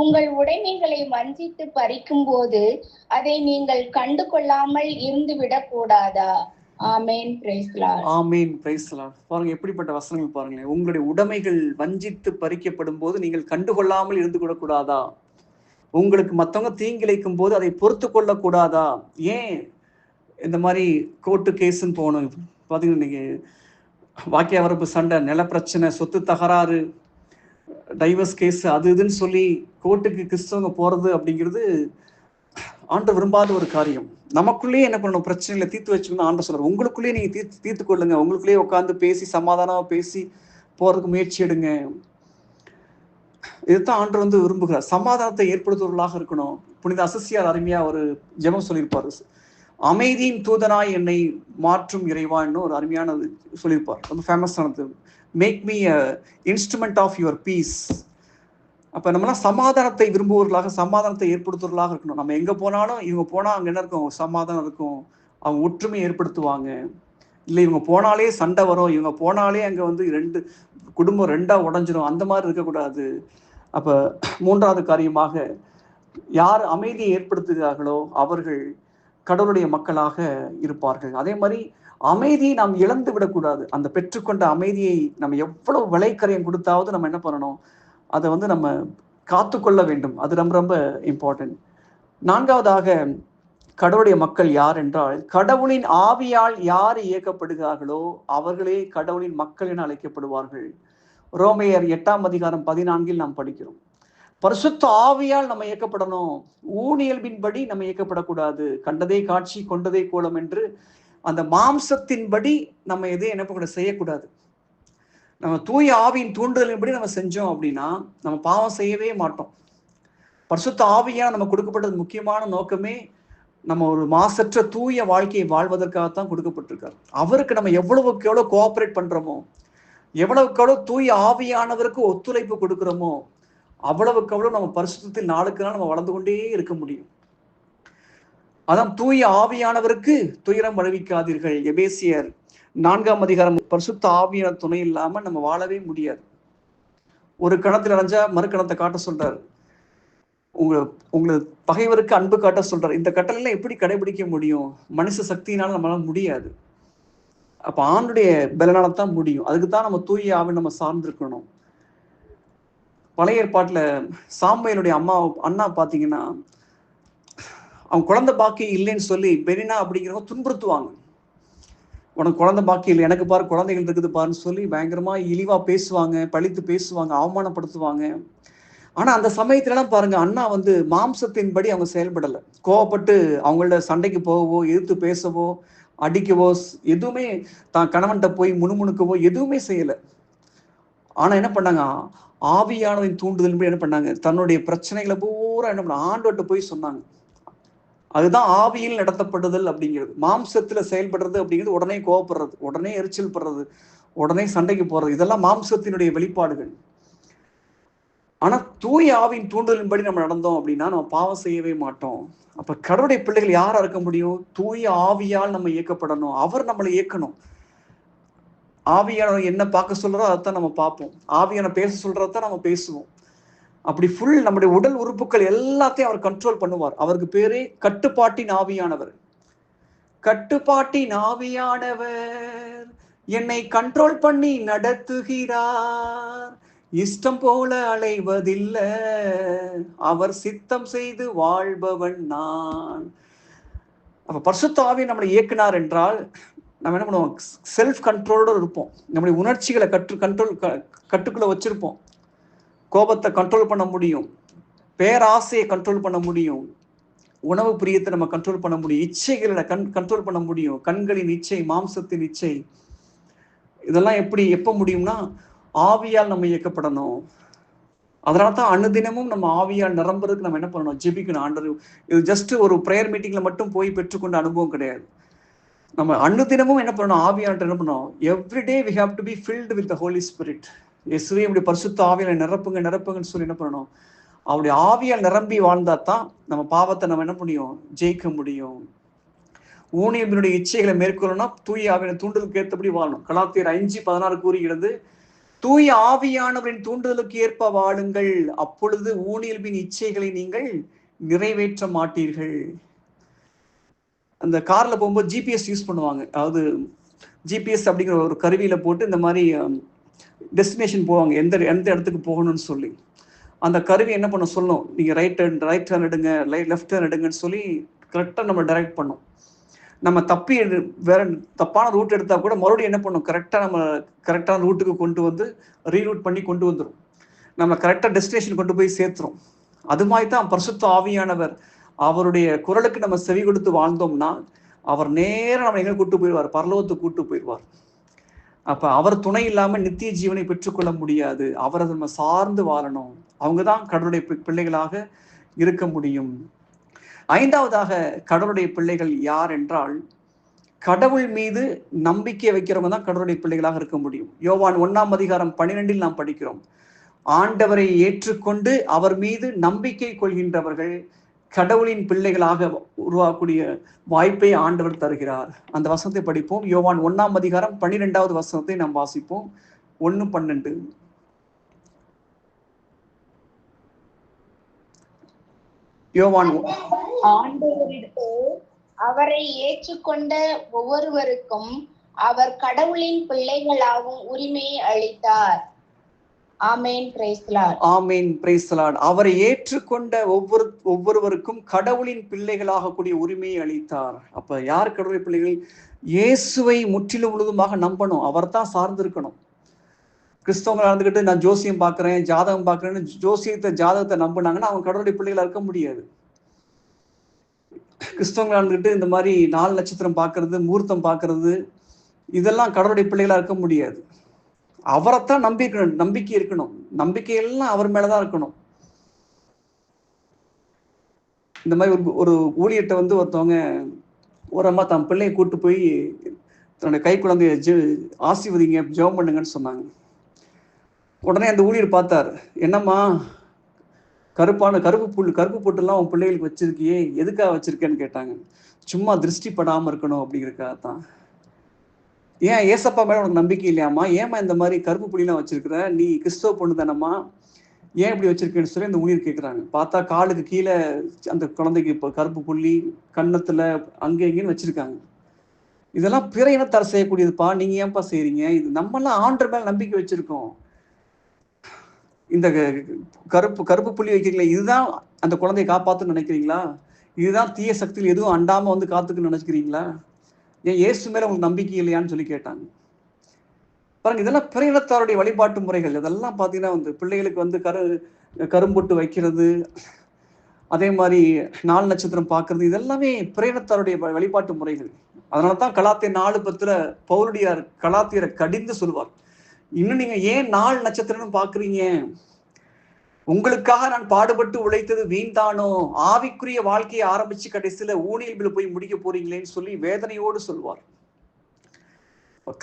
உங்கள் உடைமைகளை வஞ்சித்து பறிக்கும் போது அதை நீங்கள் கண்டு கொள்ளாமல் இருந்து விடக் கூடாதா? Amen. Praise the lord. Amen. Praise the lord. பாருங்க எப்படிப்பட்ட வசனங்கள் பாருங்களேன். உங்களுடைய உடைமைகள் வஞ்சித்து பறிக்கப்படும் போது நீங்கள் கண்டுகொள்ளாமல் இருந்து கூடாதா? உங்களுக்கு மற்றவங்க தீங்கிழைக்கும் போது அதை பொறுத்து கொள்ள கூடாதா? ஏன் இந்த மாதிரி கோர்ட்டு கேஸ்ன்னு போகணும்? பார்த்தீங்கன்னா இன்னைக்கு வாக்கிய வரப்பு சண்டை, நில பிரச்சனை, சொத்து தகராறு, டைவர்ஸ் கேஸ், அது இதுன்னு சொல்லி கோர்ட்டுக்கு கிறிஸ்தவங்க போறது அப்படிங்கிறது ஆண்டவர் விரும்பாத ஒரு காரியம். நமக்குள்ளேயே என்ன பண்ணணும்? பிரச்சனைகளை தீர்த்து வச்சுக்கணும். ஆண்டவர் சொல்றாரு, உங்களுக்குள்ளேயே நீங்க தீர்த்து கொள்ளுங்க. உங்களுக்குள்ளேயே உட்காந்து பேசி சமாதானமா பேசி போறதுக்கு முயற்சி எடுங்க. இதுதான் ஆண்டவர் வந்து விரும்புகிறார். சமாதானத்தை ஏற்படுத்துவர்களாக இருக்கணும். புனித அசசியார் அருமையா ஒரு ஜெபம் சொல்லியிருப்பாரு. அமைதியின் தூதனாய் என்னை மாற்றும் இறைவான்னு ஒரு அருமையான சொல்லியிருப்பார். ரொம்ப ஃபேமஸானது. Make me a instrument of your peace. அப்ப நம்மளாம் சமாதானத்தை விரும்புவர்களாக, சமாதானத்தை ஏற்படுத்துவர்களாக இருக்கணும். நம்ம எங்க போனாலும் இவங்க போனா அங்க என்ன இருக்கும்? சமாதானம் இருக்கும். அவங்க ஒற்றுமை ஏற்படுத்துவாங்க. இல்லை இவங்க போனாலே சண்டை வரும், இவங்க போனாலே அங்க வந்து 2 குடும்பம் 2ஆ உடைஞ்சிரும். அந்த மாதிரி இருக்கக்கூடாது. அப்ப 3வது காரியமாக யார் அமைதியை ஏற்படுத்துகிறார்களோ அவர்கள் கடவுளுடைய மக்களாக இருப்பார்கள். அதே மாதிரி அமைதியை நாம் இழந்து விடக்கூடாது. அந்த பெற்றுக்கொண்ட அமைதியை நம்ம எவ்வளவு விலைக்கரையம் கொடுத்தாவது நம்ம என்ன பண்ணணும்? அதை வந்து நம்ம காத்துக்கொள்ள வேண்டும். அது ரொம்ப ரொம்ப இம்பார்ட்டன்ட். 4வதாக கடவுளுடைய மக்கள் யார் என்றால், கடவுளின் ஆவியால் யார் இயக்கப்படுகிறார்களோ அவர்களே கடவுளின் மக்கள் என அழைக்கப்படுவார்கள். ரோமையர் 8ஆம் அதிகாரம் 14 நாம் படிக்கிறோம். பரிசுத்த ஆவியால் நம்ம இயக்கப்படணும். ஊனியல்பின்படி நம்ம இயக்கப்படக்கூடாது. கண்டதே காட்சி கொண்டதே கோலம் என்று அந்த மாம்சத்தின்படி நம்ம எதையும் என்ன செய்யக்கூடாது. நம்ம தூய ஆவியின் தூண்டுதலின்படி நம்ம செஞ்சோம் அப்படின்னா நம்ம பாவம் செய்யவே மாட்டோம். பரிசுத்த ஆவியால் நம்ம கொடுக்கப்பட்டது முக்கியமான நோக்கமே நம்ம ஒரு மாசற்ற தூய வாழ்க்கையை வாழ்வதற்காகத்தான் கொடுக்கப்பட்டிருக்காரு. அவருக்கு நம்ம எவ்வளவுக்கு எவ்வளவு கோஆபரேட் பண்றோமோ, எவ்வளவுக்கு எவ்வளவு தூய ஆவியானவருக்கு ஒத்துழைப்பு கொடுக்கிறோமோ அவ்வளவுக்கு அவ்வளவு நம்ம பரிசுத்தத்தில் நாளுக்கு நாள் நம்ம வளர்ந்து கொண்டே இருக்க முடியும். அதான் தூய ஆவியானவருக்கு துயரம் விளைவிக்காதீர்கள். எபேசியர் 4ஆம் அதிகாரம். பரிசுத்த ஆவியான துணை இல்லாம நம்ம வாழவே முடியாது. ஒரு கணத்தில் அடைஞ்சா மறு கணத்தை காட்ட சொல்றாரு. உங்களை பகைவருக்கு அன்பு காட்ட சொல்றாரு. இந்த கட்டளைலாம் எப்படி கடைபிடிக்க முடியும்? மனுஷ சக்தியினால நம்மளால முடியாது. அப்ப ஆண்டுடைய பலனால்தான் முடியும். அதுக்குத்தான் நம்ம தூய ஆவி நம்ம சார்ந்திருக்கணும். பழைய ஏற்பாட்டுல சாமுவேலுடைய அண்ணா பாத்தீங்கன்னா, அவங்க குழந்தை பாக்கி இல்லைன்னு சொல்லி பெனினா அப்படிங்கிறவங்க துன்புறுத்துவாங்க. உனக்கு குழந்தை பாக்கி இல்லை, எனக்கு பாரு குழந்தைகள் இருக்குது பாருன்னு சொல்லி பயங்கரமா இழிவா பேசுவாங்க, பழித்து பேசுவாங்க, அவமானப்படுத்துவாங்க. ஆனா அந்த சமயத்துலலாம் பாருங்க, அண்ணா வந்து மாம்சத்தின்படி அவங்க செயல்படலை. கோவப்பட்டு அவங்கள சண்டைக்கு போகவோ, எதிர்த்து பேசவோ, அடிக்கவோ, எதுவுமே தான் கணவன்கிட்ட போய் முணுமுணுக்கவோ எதுவுமே செய்யலை. ஆனா என்ன பண்ணாங்க? ஆவியானவரின் தூண்டுதல் என்ன பண்ணாங்க? தன்னுடைய பிரச்சனைகளை பூரா என்ன பண்ண ஆண்டவர்கிட்ட போய் சொன்னாங்க. அதுதான் ஆவியில் நடத்தப்படுதல் அப்படிங்கிறது. மாம்சத்துல செயல்படுறது அப்படிங்கிறது உடனே கோவப்படுறது, உடனே எரிச்சல் படுறது, உடனே சண்டைக்கு போறது, இதெல்லாம் மாம்சத்தினுடைய வெளிப்பாடுகள். ஆனா தூய ஆவியின் தூண்டுதலின்படி நம்ம நடந்தோம் அப்படின்னா நம்ம பாவம் செய்யவே மாட்டோம். அப்ப கடவுளுடைய பிள்ளைகள் யாரா இருக்க முடியும்? தூய ஆவியால் நம்ம இயக்கப்படணும். அவர் நம்மளை இயக்கணும். ஆவியானவர் என்ன பார்க்க சொல்றதோ அதைத்தான் நம்ம பார்ப்போம். ஆவியான பேச சொல்றதான் நம்ம பேசுவோம். அப்படி ஃபுல் நம்முடைய உடல் உறுப்புகள் எல்லாத்தையும் அவர் கண்ட்ரோல் பண்ணுவார். அவருக்கு பேரே கட்டுப்பாட்டின் ஆவியானவர். கட்டுப்பாட்டின் ஆவியானவர் என்னை கண்ட்ரோல் பண்ணி நடத்துகிறார், இஷ்டம் போல அலைவதில்லை, அவர் சித்தம் செய்து வாழ்பவன் நான். அப்ப பரிசுத்த ஆவி நம்மளை இயக்குனார் என்றால் நம்ம என்ன பண்ணுவோம்? செல்ஃப் கண்ட்ரோலோட இருப்போம். நம்முடைய உணர்ச்சிகளை கட்டுக்குள்ள வச்சிருப்போம். கோபத்தை கண்ட்ரோல் பண்ண முடியும், பேராசையை கண்ட்ரோல் பண்ண முடியும், உணவு பிரியத்தை நம்ம கண்ட்ரோல் பண்ண முடியும், இச்சைகளை கண்ட்ரோல் பண்ண முடியும், கண்களின் இச்சை, மாம்சத்தின் இச்சை. இதெல்லாம் எப்ப முடியும்னா ஆவியால் நம்ம இயக்கப்படணும். அதனால தான் அனுதினமும் நம்ம ஆவியால் நிரம்புறதுக்கு நம்ம என்ன பண்ணணும்? ஜெபிக்கணும். ஆண்டவர், இது ஜஸ்ட் ஒரு ப்ரேயர் மீட்டிங்ல மட்டும் போய் பெற்றுக்கொண்ட அனுபவம் கிடையாது. நம்ம அனுதினமும் என்ன பண்ணணும்? ஆவியால் என்ன பண்ணணும்? Everyday we have to be filled with the Holy Spirit. இயேசுவே நம்முடைய பரிசுத்த ஆவியால் நிரப்புங்கன்னு சொல்லி என்ன பண்ணணும்? அவருடைய ஆவியால் நிரம்பி வாழ்ந்தா தான் நம்ம பாவத்தை நம்ம என்ன முடியும்? ஜெயிக்க முடியும். ஊனியத்தினுடைய இச்சைகளை மேற்கொள்ளணும்னா தூய ஆவியான தூண்டுதலுக்கு ஏற்றபடி வாழணும். கலாத்தியர் 5:16 கூறுகிறது, தூய ஆவியானவரின் தூண்டுதலுக்கு ஏற்ப வாழுங்கள், அப்பொழுது ஊனியல்பின் இச்சைகளை நீங்கள் நிறைவேற்ற மாட்டீர்கள். அந்த கார்ல போகும்போது ஜிபிஎஸ் யூஸ் பண்ணுவாங்க. அதாவது ஜிபிஎஸ் அப்படிங்கிற ஒரு கருவியில போட்டு இந்த மாதிரி டெஸ்டினேஷன் போவாங்க, எந்த இடத்துக்கு போகணும்னு சொல்லி. அந்த கருவி என்ன பண்ண சொல்லும், நீங்க ரைட் டர்ன் எடுங்க, லெஃப்ட் டர்ன் எடுங்கன்னு சொல்லி கரெக்டாக நம்ம டைரக்ட் பண்ணோம். நம்ம வேற தப்பான ரூட் எடுத்தா கூட மறுபடியும் என்ன பண்ணும்? கரெக்டான ரூட்டுக்கு கொண்டு வந்து ரீரூட் பண்ணி கொண்டு வந்துடும். நம்ம கரெக்டாக டெஸ்டினேஷன் கொண்டு போய் சேர்த்துரும். அது மாதிரி தான் பரிசுத்த ஆவியானவர், அவருடைய குரலுக்கு நம்ம செவி கொடுத்து வாழ்ந்தோம்னா அவர் நேரம் நம்ம எங்கே கூட்டு போயிடுவார்? பரலோகத்துக்கு கூட்டு போயிடுவார். அப்ப அவர் துணை இல்லாம நித்திய ஜீவனை பெற்றுக்கொள்ள முடியாது. அவரை நம்ம சார்ந்து வாழணும். அவங்கதான் கடவுளுடைய பிள்ளைகளாக இருக்க முடியும். 5வதாக கடவுளுடைய பிள்ளைகள் யார் என்றால், கடவுள் மீது நம்பிக்கை வைக்கிறவங்க தான் கடவுளுடைய பிள்ளைகளாக இருக்க முடியும். யோவான் 1:12 நாம் படிக்கிறோம், ஆண்டவரை ஏற்றுக்கொண்டு அவர் மீது நம்பிக்கை கொள்கின்றவர்கள் கடவுளின் பிள்ளைகளாக உருவாக்கக்கூடிய வாய்ப்பை ஆண்டவர் தருகிறார். அந்த வசனத்தை படிப்போம். யோவான் 1:12 வசனத்தை நாம் வாசிப்போம். 1:12. யோவான், அவரை ஏற்றுக்கொண்ட ஒவ்வொருவருக்கும் அவர் கடவுளின் பிள்ளைகளாகும் உரிமையை அளித்தார். Amen, praise the Lord. Amen, praise the lord. அவரை ஏற்றுக்கொண்ட ஒவ்வொருவருக்கும் கடவுளின் பிள்ளைகளாக கூடிய உரிமையை அளித்தார். அப்ப யார் கடவுளின் பிள்ளைகள்? இயேசுவை முற்றிலும் முழுதுமாக நம்பணும், அவர் தான் சார்ந்து இருக்கணும். கிறிஸ்தவங்களா இருந்துக்கிட்டு நான் ஜோசியம் பார்க்குறேன், ஜாதகம் பார்க்குறேன்னு ஜாதகத்தை நம்பினாங்கன்னா அவங்க கடவுளுடைய பிள்ளைகளா இருக்க முடியாது. கிறிஸ்தவங்களா இருந்துக்கிட்டு இந்த மாதிரி 4 நட்சத்திரம் பார்க்கறது, முகூர்த்தம் பார்க்கறது, இதெல்லாம் கடவுளுடைய பிள்ளைகளா இருக்க முடியாது. அவரைத்தான் நம்பிக்கை இருக்கணும். நம்பிக்கையெல்லாம் அவர் மேலதான் இருக்கணும். இந்த மாதிரி ஒரு ஊழியர்கிட்ட வந்து ஒருத்தவங்க ஒரு அம்மா தன் பிள்ளையை கூட்டு போய் தன்னுடைய கை குழந்தைய ஆசீர்வதிங்க, ஜெபம் பண்ணுங்கன்னு சொன்னாங்க. உடனே அந்த ஊழியர் பார்த்தார், என்னம்மா கருப்பு பொட்டுலாம் உன் பிள்ளைகளுக்கு வச்சிருக்கியே, எதுக்காக வச்சிருக்கேன்னு கேட்டாங்க. சும்மா திருஷ்டி படாம இருக்கணும் அப்படிங்கிறதுக்காக தான். ஏன் ஏசப்பா மேல உனக்கு நம்பிக்கை இல்லையாம்மா? ஏமா இந்த மாதிரி கருப்பு புள்ளிலாம் வச்சிருக்கிற? நீ கிறிஸ்தவ பொண்ணு தானம்மா, ஏன் இப்படி வச்சிருக்கேன்னு சொல்லி அந்த ஊழியர் கேட்குறாங்க. பார்த்தா காலுக்கு கீழே அந்த குழந்தைக்கு இப்போ கருப்பு புள்ளி, கன்னத்துல அங்கே இங்கேன்னு வச்சிருக்காங்க. இதெல்லாம் பிற இனத்தார் செய்யக்கூடியதுப்பா, நீங்க ஏன்பா செய்றீங்க? இது நம்மளாம் ஆண்டவர் மேல நம்பிக்கை வச்சிருக்கோம். இந்த கருப்பு புள்ளி வைக்கிறீங்களா, இதுதான் அந்த குழந்தையை காப்பாத்துன்னு நினைக்கிறீங்களா? இதுதான் தீய சக்தியில் எதுவும் அண்டாம வந்து காத்துக்குன்னு நினைச்சுக்கிறீங்களா? ஏன் இயேசு மேல உங்களுக்கு நம்பிக்கை இல்லையான்னு சொல்லி கேட்டாங்க. பாருங்க, இதெல்லாம் பிற இனத்தாருடைய வழிபாட்டு முறைகள். இதெல்லாம் பார்த்தீங்கன்னா வந்து பிள்ளைகளுக்கு வந்து கரும்பொட்டு வைக்கிறது, அதே மாதிரி 4 நட்சத்திரம் பார்க்கறது, இதெல்லாமே பிற இனத்தாருடைய வழிபாட்டு முறைகள். அதனாலதான் கலாத்தியர் 4:10 பவுலடியார் கலாத்தியரை கடிந்து சொல்வார், இன்னும் நீங்க ஏன் 4 நட்சத்திரம்னு பாக்குறீங்க? உங்களுக்காக நான் பாடுபட்டு உழைத்தது வீண்தானோ? ஆவிக்குரிய வாழ்க்கையை ஆரம்பிச்சு கடைசியில ஊழியல்ல போய் முடிக்க போறீங்களேன்னு சொல்லி வேதனையோடு சொல்வார்.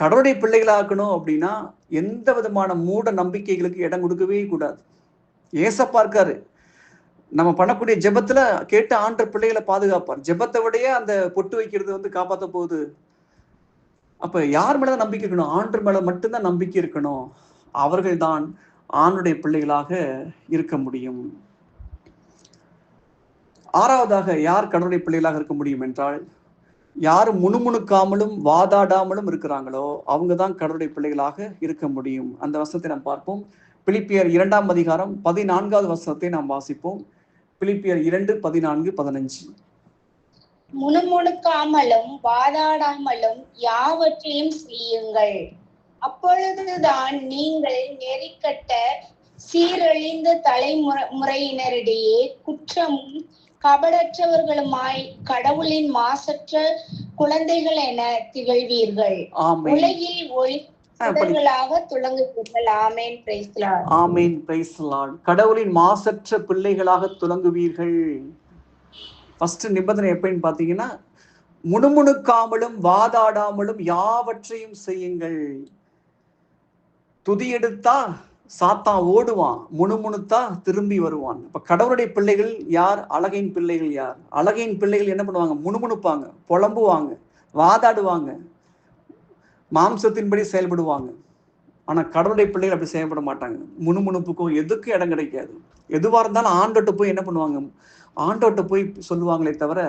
கடவுளுடைய பிள்ளைகளாக்கணும் அப்படின்னா எந்த விதமான மூட நம்பிக்கைகளுக்கு இடம் கொடுக்கவே கூடாது. ஏசப்பா இருக்காரு, நம்ம பண்ணக்கூடிய ஜெபத்துல கேட்டு ஆண்ட பிள்ளைகளை பாதுகாப்பார். ஜெபத்தை விடையே அந்த பொட்டு வைக்கிறது வந்து காப்பாற்ற போகுது. அப்ப யார் மேலதான் நம்பிக்கை இருக்கணும்? ஆண்டவர் மேல மட்டும்தான் நம்பிக்கை இருக்கணும். அவர்கள் தான் ஆணுடைய பிள்ளைகளாக இருக்க முடியும். 6வதாக யார் கடவுளுடைய பிள்ளைகளாக இருக்க முடியும் என்றால், யார் முணுமுணுக்காமலும் வாதாடாமலும் இருக்கிறாங்களோ அவங்க தான் கடவுளுடைய பிள்ளைகளாக இருக்க முடியும். அந்த வசனத்தை நாம் பார்ப்போம். பிலிப்பியர் 2ஆம் அதிகாரம் 14வது வசனத்தை நாம் வாசிப்போம். பிலிப்பியர் 2:14-15. முணுமுணுக்காமலும் வாதாடாமலும் யாவற்றையும் செய்யுங்கள். அப்பொழுதுதான் நீங்கள் நெறிக்கட்ட சீரழிந்த தலைமுறையினரிடையே குற்றமும் கபடற்றவர்களுமாய் கடவுளின் மாசற்ற குழந்தைகள் என திகழ்வீர்கள். உலகில் ஒளிகளாக துலங்குவீர்கள். Amen. Praise the lord. Amen. Praise the lord. கடவுளின் மாசற்ற பிள்ளைகளாக துலங்குவீர்கள். ஃபர்ஸ்ட் நிபந்தனை எப்படின்னு பாத்தீங்கன்னா, முணுமுணுக்காமலும் வாதாடாமலும் யாவற்றையும் செய்யுங்கள். துதி எடுத்தா சாத்தான் ஓடுவான், முணுமுணுத்தா திரும்பி வருவான். இப்ப கடவுளுடைய பிள்ளைகள் யார்? அழகையின் பிள்ளைகள் யார்? அழகையின் பிள்ளைகள் என்ன பண்ணுவாங்க? முணுமுணுப்பாங்க, புலம்புவாங்க, வாதாடுவாங்க, மாம்சத்தின்படி செயல்படுவாங்க. ஆனா கடவுளுடைய பிள்ளைகள் அப்படி செயல்பட மாட்டாங்க. முணுமுணுப்புக்கும் எதுக்கும் இடம் கிடைக்காது. எதுவா இருந்தாலும் ஆண்டோட்ட போய் என்ன பண்ணுவாங்க? ஆண்டோட்ட போய் சொல்லுவாங்களே தவிர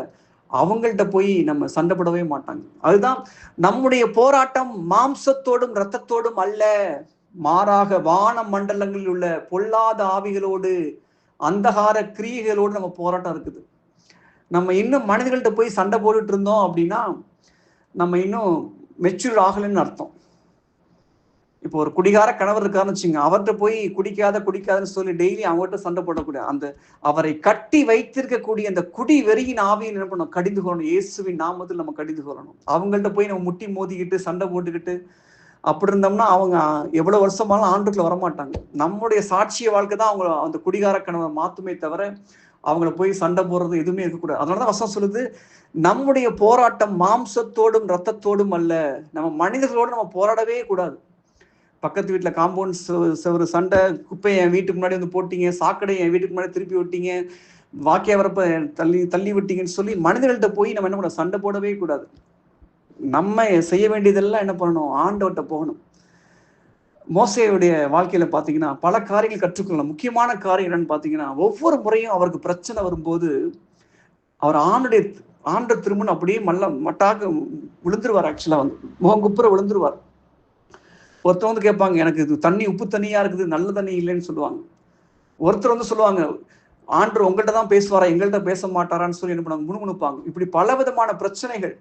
அவங்கள்ட்ட போய் நம்ம சண்டை போடவே மாட்டாங்க. அதுதான் நம்முடைய போராட்டம் மாம்சத்தோடும் இரத்தத்தோடும் அல்ல, மாறாக வான மண்டலங்களில் உள்ள பொல்லாத ஆவிகளோடு அந்தகார கிரியைகளோடு நம்ம போராட்டம் இருக்குது. நம்ம இன்னும் மனிதர்கள்ட்ட போய் சண்டை போட்டுட்டு இருந்தோம் அப்படின்னா நம்ம இன்னும் மெச்சூர் ஆகலைன்னு அர்த்தம். இப்போ ஒரு குடிகார கணவர் இருக்காருன்னு வச்சுங்க, அவர்கிட்ட போய் குடிக்காதுன்னு சொல்லி டெய்லி அவங்ககிட்ட சண்டை போடக்கூடிய அந்த அவரை கட்டி வைத்திருக்கக்கூடிய அந்த குடி வெறியின் ஆவியை என்ன பண்ணணும்? கடிந்து கொள்ளணும். இயேசுவின் நாமத்தில் நம்ம கடிந்து கொள்ளணும். அவங்கள்ட்ட போய் நம்ம முட்டி மோதிக்கிட்டு சண்டை போட்டுக்கிட்டு அப்படி இருந்தோம்னா அவங்க எவ்வளவு வருஷமாலும் ஆண்டுக்குள்ள வரமாட்டாங்க. நம்முடைய சாட்சிய வாழ்க்கை தான் அவங்க அந்த குடிகார கணவரை மாத்துமே தவிர அவங்கள போய் சண்டை போடுறது எதுவுமே இருக்கக்கூடாது. அதனாலதான் வசனம் சொல்லுது, நம்முடைய போராட்டம் மாம்சத்தோடும் இரத்தத்தோடும் அல்ல. நம்ம மனிதர்களோடு நம்ம போராடவே கூடாது. பக்கத்து வீட்டில் காம்பவுண்ட் செவரு சண்டை, குப்பையை என் வீட்டுக்கு முன்னாடி வந்து போட்டீங்க, சாக்கடை என் வீட்டுக்கு முன்னாடி திருப்பி விட்டீங்க, வாக்கிய வரப்ப தள்ளி விட்டீங்கன்னு சொல்லி மனிதர்கள்ட்ட போய் நம்ம என்ன பண்ண சண்டை போடவே கூடாது. நம்ம செய்ய வேண்டியதெல்லாம் என்ன பண்ணணும்? ஆண்டவர்கிட்ட போகணும். மோசேயுடைய வாழ்க்கையில பாத்தீங்கன்னா பல காரியங்கள் கற்றுக்கொள்ளலாம். முக்கியமான காரியம் என்னன்னு பாத்தீங்கன்னா, ஒவ்வொரு முறையும் அவருக்கு பிரச்சனை வரும்போது அவர் ஆண்ட திரும்பணும் அப்படியே மட்டாக விழுந்துருவார். ஆக்சுவலா வந்து முகங்குப்புற விழுந்துருவார். ஒருத்தர் வந்து கேட்பாங்க, எனக்கு இது தண்ணி உப்பு தண்ணியா இருக்குது, நல்ல தண்ணி இல்லைன்னு சொல்லுவாங்க. ஒருத்தர் வந்து சொல்லுவாங்க, ஆண்டவர் உங்கள்கிட்ட தான் பேசுவாரா, எங்கள்கிட்ட பேச மாட்டாரான்னு சொல்லி என்ன பண்ணுவாங்க? முணுமுணுப்பாங்க. இப்படி பல விதமான பிரச்சனைகள்.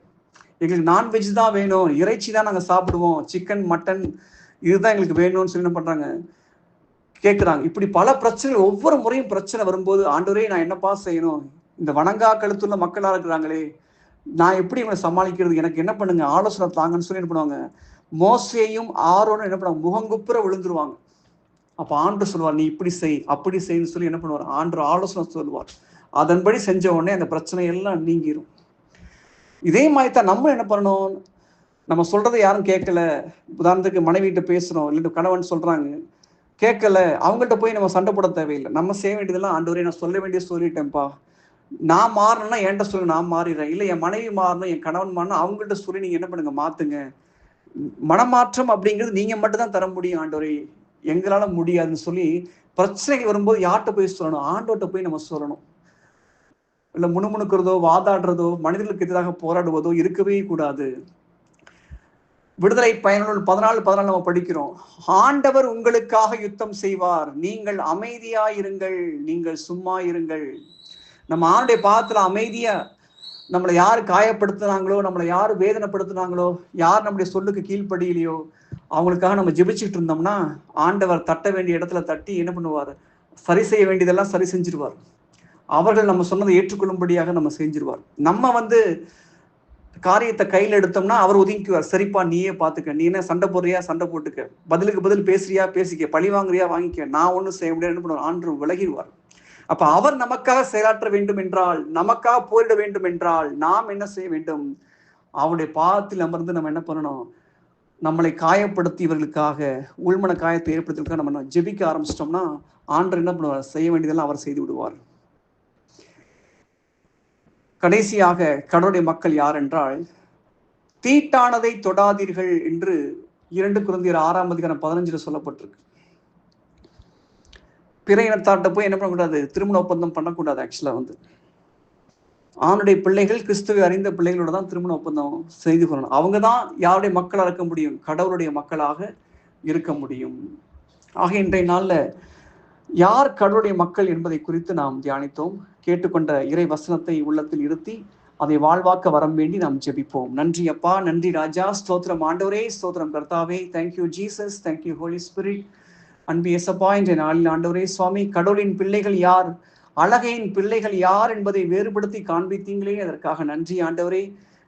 எங்களுக்கு நான்வெஜ் தான் வேணும், இறைச்சி தான் நாங்கள் சாப்பிடுவோம், சிக்கன் மட்டன் இதுதான் எங்களுக்கு வேணும்னு சொல்லி என்ன பண்றாங்க? கேட்குறாங்க. இப்படி பல பிரச்சனைகள். ஒவ்வொரு முறையும் பிரச்சனை வரும்போது, ஆண்டவரே நான் என்னப்பா செய்யணும்? இந்த வணங்கா கழுத்துள்ள மக்களா இருக்கிறாங்களே, நான் எப்படி இவனை சமாளிக்கிறது? எனக்கு என்ன பண்ணுங்க, ஆலோசனை தாங்கன்னு சொல்லி என்ன பண்ணுவாங்க? மோசேயும் ஆரோனும் என்ன பண்ணுவாங்க? முகங்குப்புற விழுந்துருவாங்க. அப்ப ஆண்டவர் சொல்லுவார், நீ இப்படி செய் அப்படி செய்ன்னு சொல்லி என்ன பண்ணுவார்? ஆண்டவர் ஆலோசனை சொல்லுவார். அதன்படி செஞ்ச உடனே அந்த பிரச்சனை எல்லாம் நீங்கிரும். இதே மாதிரி தான் நம்ம என்ன பண்ணணும்? நம்ம சொல்றதை யாரும் கேட்கல, உதாரணத்துக்கு மனைவிட்ட பேசுறோம், இல்லைன்னா கணவன் சொல்றாங்க, கேட்கல, அவங்கள்ட்ட போய் நம்ம சண்டை போட தேவையில்லை. நம்ம செய்ய வேண்டியதெல்லாம், ஆண்டவரே நான் சொல்ல வேண்டிய சொல்லிட்டேன்ப்பா, நான் மாறணும்னா என்கிட்ட சொல்லி நான் மாறிடுறேன், இல்லை என் மனைவி மாறணும், என் கணவன் மாறணும், அவங்கள்ட்ட சொல்லி நீங்க என்ன பண்ணுங்க? மாத்துங்க. மனமாற்றம் அப்படிங்கிறது நீங்க மட்டும் தான் தர முடியும் ஆண்டவரே, எங்களால முடியாதுன்னு சொல்லி பிரச்சனைகள் வரும்போது யார்கிட்ட போய் சொல்லணும்? ஆண்டவர்கிட்ட போய் நம்ம சொல்லணும். இல்ல முணுமுணுக்கிறதோ வாதாடுறதோ மனிதர்களுக்கு எதிராக போராடுவதோ இருக்கவே கூடாது. விடுதலை பயணங்கள் 14 நம்ம படிக்கிறோம், ஆண்டவர் உங்களுக்காக யுத்தம் செய்வார், நீங்கள் அமைதியாயிருங்கள், நீங்கள் சும்மா இருங்கள். நம்ம ஆண்டுடைய பாதத்துல அமைதியா, நம்மளை யாரு காயப்படுத்துனாங்களோ, நம்மளை யாரு வேதனைப்படுத்துனாங்களோ, யார் நம்முடைய சொல்லுக்கு கீழ்ப்படியிலையோ அவங்களுக்காக நம்ம ஜெபிச்சுட்டு இருந்தோம்னா ஆண்டவர் தட்ட வேண்டிய இடத்துல தட்டி என்ன பண்ணுவார்? சரி செய்ய வேண்டியதெல்லாம் சரி செஞ்சிருவார். அவர்கள் நம்ம சொன்னதை ஏற்றுக்கொள்ளும்படியாக நம்ம செஞ்சிருவார். நம்ம வந்து காரியத்தை கையில் எடுத்தோம்னா அவர் ஒதுங்கிக்குவார். சரிப்பா, நீயே பார்த்துக்க, நீ என்ன சண்டை போடுறியா சண்டை போட்டுக்க, பதிலுக்கு பதில் பேசுறியா பேசிக்க, பழி வாங்குறியா வாங்கிக்க, நான் ஒன்றும் செய்ய முடியாது என்ன பண்ணுவார்? ஆண்டவர் விலகிடுவார். அப்ப அவர் நமக்காக செயலாற்ற வேண்டும் என்றால், நமக்காக போரிட வேண்டும் என்றால் நாம் என்ன செய்ய வேண்டும்? அவருடைய பாதத்தில் அமர்ந்து நம்ம என்ன பண்ணணும்? நம்மளை காயப்படுத்தி இவர்களுக்காக உள்மன காயத்தை ஏற்படுத்திருக்காக நம்ம ஜெபிக்க ஆரம்பிச்சிட்டோம்னா ஆண்டவர் என்ன பண்ணுவார்? செய்ய வேண்டியதெல்லாம் அவர் செய்து விடுவார். கடைசியாக கடவுளுடைய மக்கள் யார் என்றால், தீட்டானதை தொடாதீர்கள் என்று 2 கொரிந்தியர் 6ஆம் அதிகாரம் 15 சொல்லப்பட்டிருக்கு. பிற இனத்தார்ட்ட போய் என்ன பண்ணக்கூடாது? திருமண ஒப்பந்தம் பண்ணக்கூடாது. ஆக்சுவலா வந்து ஆணுடைய பிள்ளைகள் கிறிஸ்துவை அறிந்த பிள்ளைகளோட தான் திருமண ஒப்பந்தம் செய்து கொள்ளணும். அவங்க தான் யாருடைய மக்களாக இருக்க முடியும்? கடவுளுடைய மக்களாக இருக்க முடியும். ஆக இன்றைய நாள்ல யார் கடவுளுடைய மக்கள் என்பதை குறித்து நாம் தியானித்தோம். கேட்டுக்கொண்ட இறை வசனத்தை உள்ளத்தில் இருத்தி அதை வாழ்வாக்க வரம் வேண்டி நாம் ஜெபிப்போம். நன்றி அப்பா, நன்றி ராஜா, ஸ்தோத்திரம் ஆண்டவரே, ஸ்தோத்திரம் கர்த்தாவே. Thank you Jesus, thank you holy spirit. அன்பு இயேசப்பா, இன்றைய நாளில் ஆண்டவரே சுவாமி, கடவுளின் பிள்ளைகள் யார், அழகையின் பிள்ளைகள் யார் என்பதை வேறுபடுத்தி காண்பித்தீங்களே, அதற்காக நன்றி ஆண்டவரே.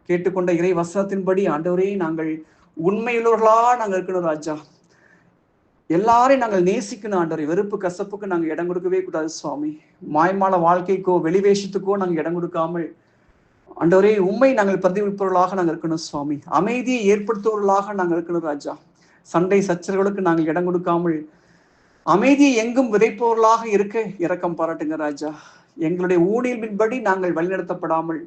கேட்டுக்கொண்ட இறை வசனத்தின்படி ஆண்டவரே நாங்கள் உண்மையுள்ளவர்களா நாங்கள் இருக்கணும் ராஜா. எல்லாரையும் நாங்கள் நேசிக்கணும் ஆண்டவரே. வெறுப்பு கசப்புக்கு நாங்கள் இடம் கொடுக்கவே கூடாது சுவாமி. மாய்மால வாழ்க்கைக்கோ வெளிவேஷத்துக்கோ நாங்கள் இடம் கொடுக்காமல் ஆண்டவரே உண்மை நாங்கள் பிரதிபலிப்பவர்களாக நாங்கள் இருக்கணும் சுவாமி. அமைதியை ஏற்படுத்துவர்களாக நாங்கள் இருக்கணும் ராஜா. சண்டை சச்சரவுகளுக்கு நாங்கள் இடம் கொடுக்காமல் அமைதியை எங்கும் விதைப்பவர்களாக இருக்க இரக்கம் பாராட்டுங்க ராஜா. எங்களுடைய ஊழியர்களின்படி நாங்கள் வழிநடத்தப்படாமல்,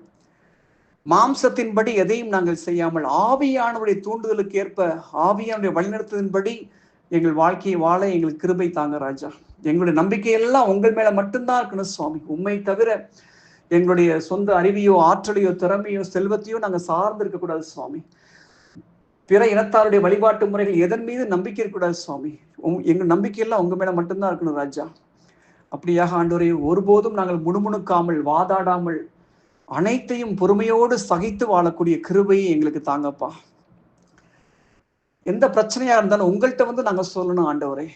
மாம்சத்தின்படி எதையும் நாங்கள் செய்யாமல், ஆவியானவருடைய தூண்டுதலுக்கு ஏற்ப ஆவியானுடைய வழிநடத்துவதன்படி எங்கள் வாழ்க்கையை வாழ எங்களுக்கு கிருபை தாங்க ராஜா. எங்களுடைய நம்பிக்கையெல்லாம் உங்கள் மேல மட்டும்தான் இருக்கணும் சுவாமி. உண்மை தவிர எங்களுடைய சொந்த அறிவையோ ஆற்றலையோ திறமையோ செல்வத்தையோ நாங்கள் சார்ந்து இருக்கக்கூடாது சுவாமி. பிற இனத்தாருடைய வழிபாட்டு முறைகள் எதன் மீது நம்பிக்கை இருக்கக்கூடாது சுவாமி. எங்கள் நம்பிக்கையெல்லாம் உங்க மேல மட்டும்தான் இருக்கணும் ராஜா. அப்படியாக ஆண்டவரே ஒருபோதும் நாங்கள் முணுமுணுக்காமல் வாதாடாமல் அனைத்தையும் பொறுமையோடு சகித்து வாழக்கூடிய கிருபையை எங்களுக்கு தாங்கப்பா. எந்த பிரச்சனையா இருந்தாலும் உங்கள்கிட்ட நாங்க சொல்லணும் ஆண்டவரே.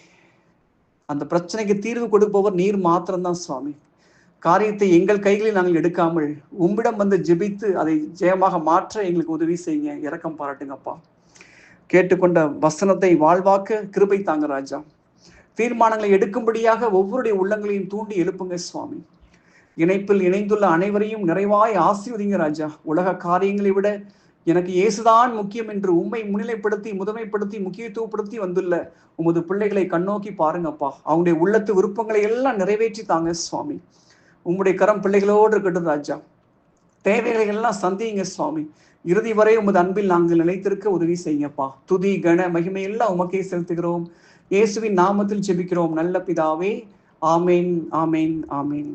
அந்த பிரச்சனைக்கு தீர்வு கொடுப்பவர் நீர் மாத்திரம்தான் சுவாமி. காரியத்தை எங்கள் கைகளில் நாங்கள் எடுக்காமல் உம்மிடம் ஜெபித்து அதை ஜெயமாக மாற்ற எங்களுக்கு உதவி செய்யுங்க. இரக்கம் பாராட்டுங்கப்பா. கேட்டுக்கொண்ட வசனத்தை வாழ்வாக்க கிருபை தாங்க ராஜா. தீர்மானங்களை எடுக்கும்படியாக ஒவ்வொருடைய உள்ளங்களையும் தூண்டி எழுப்புங்க சுவாமி. இணைப்பில் இணைந்துள்ள அனைவரையும் நிறைவாய் ஆசீர்வதிங்க ராஜா. உலக காரியங்களை விட எனக்கு இயேசுதான் முக்கியம் என்று உம்மை முன்னிலைப்படுத்தி முதன்மைப்படுத்தி முக்கியத்துவப்படுத்தி வந்துள்ள உமது பிள்ளைகளை கண்ணோக்கி பாருங்கப்பா. அவங்களுடைய உள்ளத்து விருப்பங்களை எல்லாம் நிறைவேற்றி தாங்க சுவாமி. உம்முடைய கரம் பிள்ளைகளோடு இருக்கட்டும் ராஜா. தேவைகளை எல்லாம் சந்திங்க சுவாமி. இறுதி வரை உமது அன்பில் நாங்கள் நிலைத்திருக்க உதவி செய்யுங்கப்பா. துதி கன மகிமை எல்லாம் உமக்கே செலுத்துகிறோம். இயேசுவின் நாமத்தில் ஜெபிக்கிறோம் நல்ல பிதாவே. ஆமேன், ஆமேன், ஆமேன்.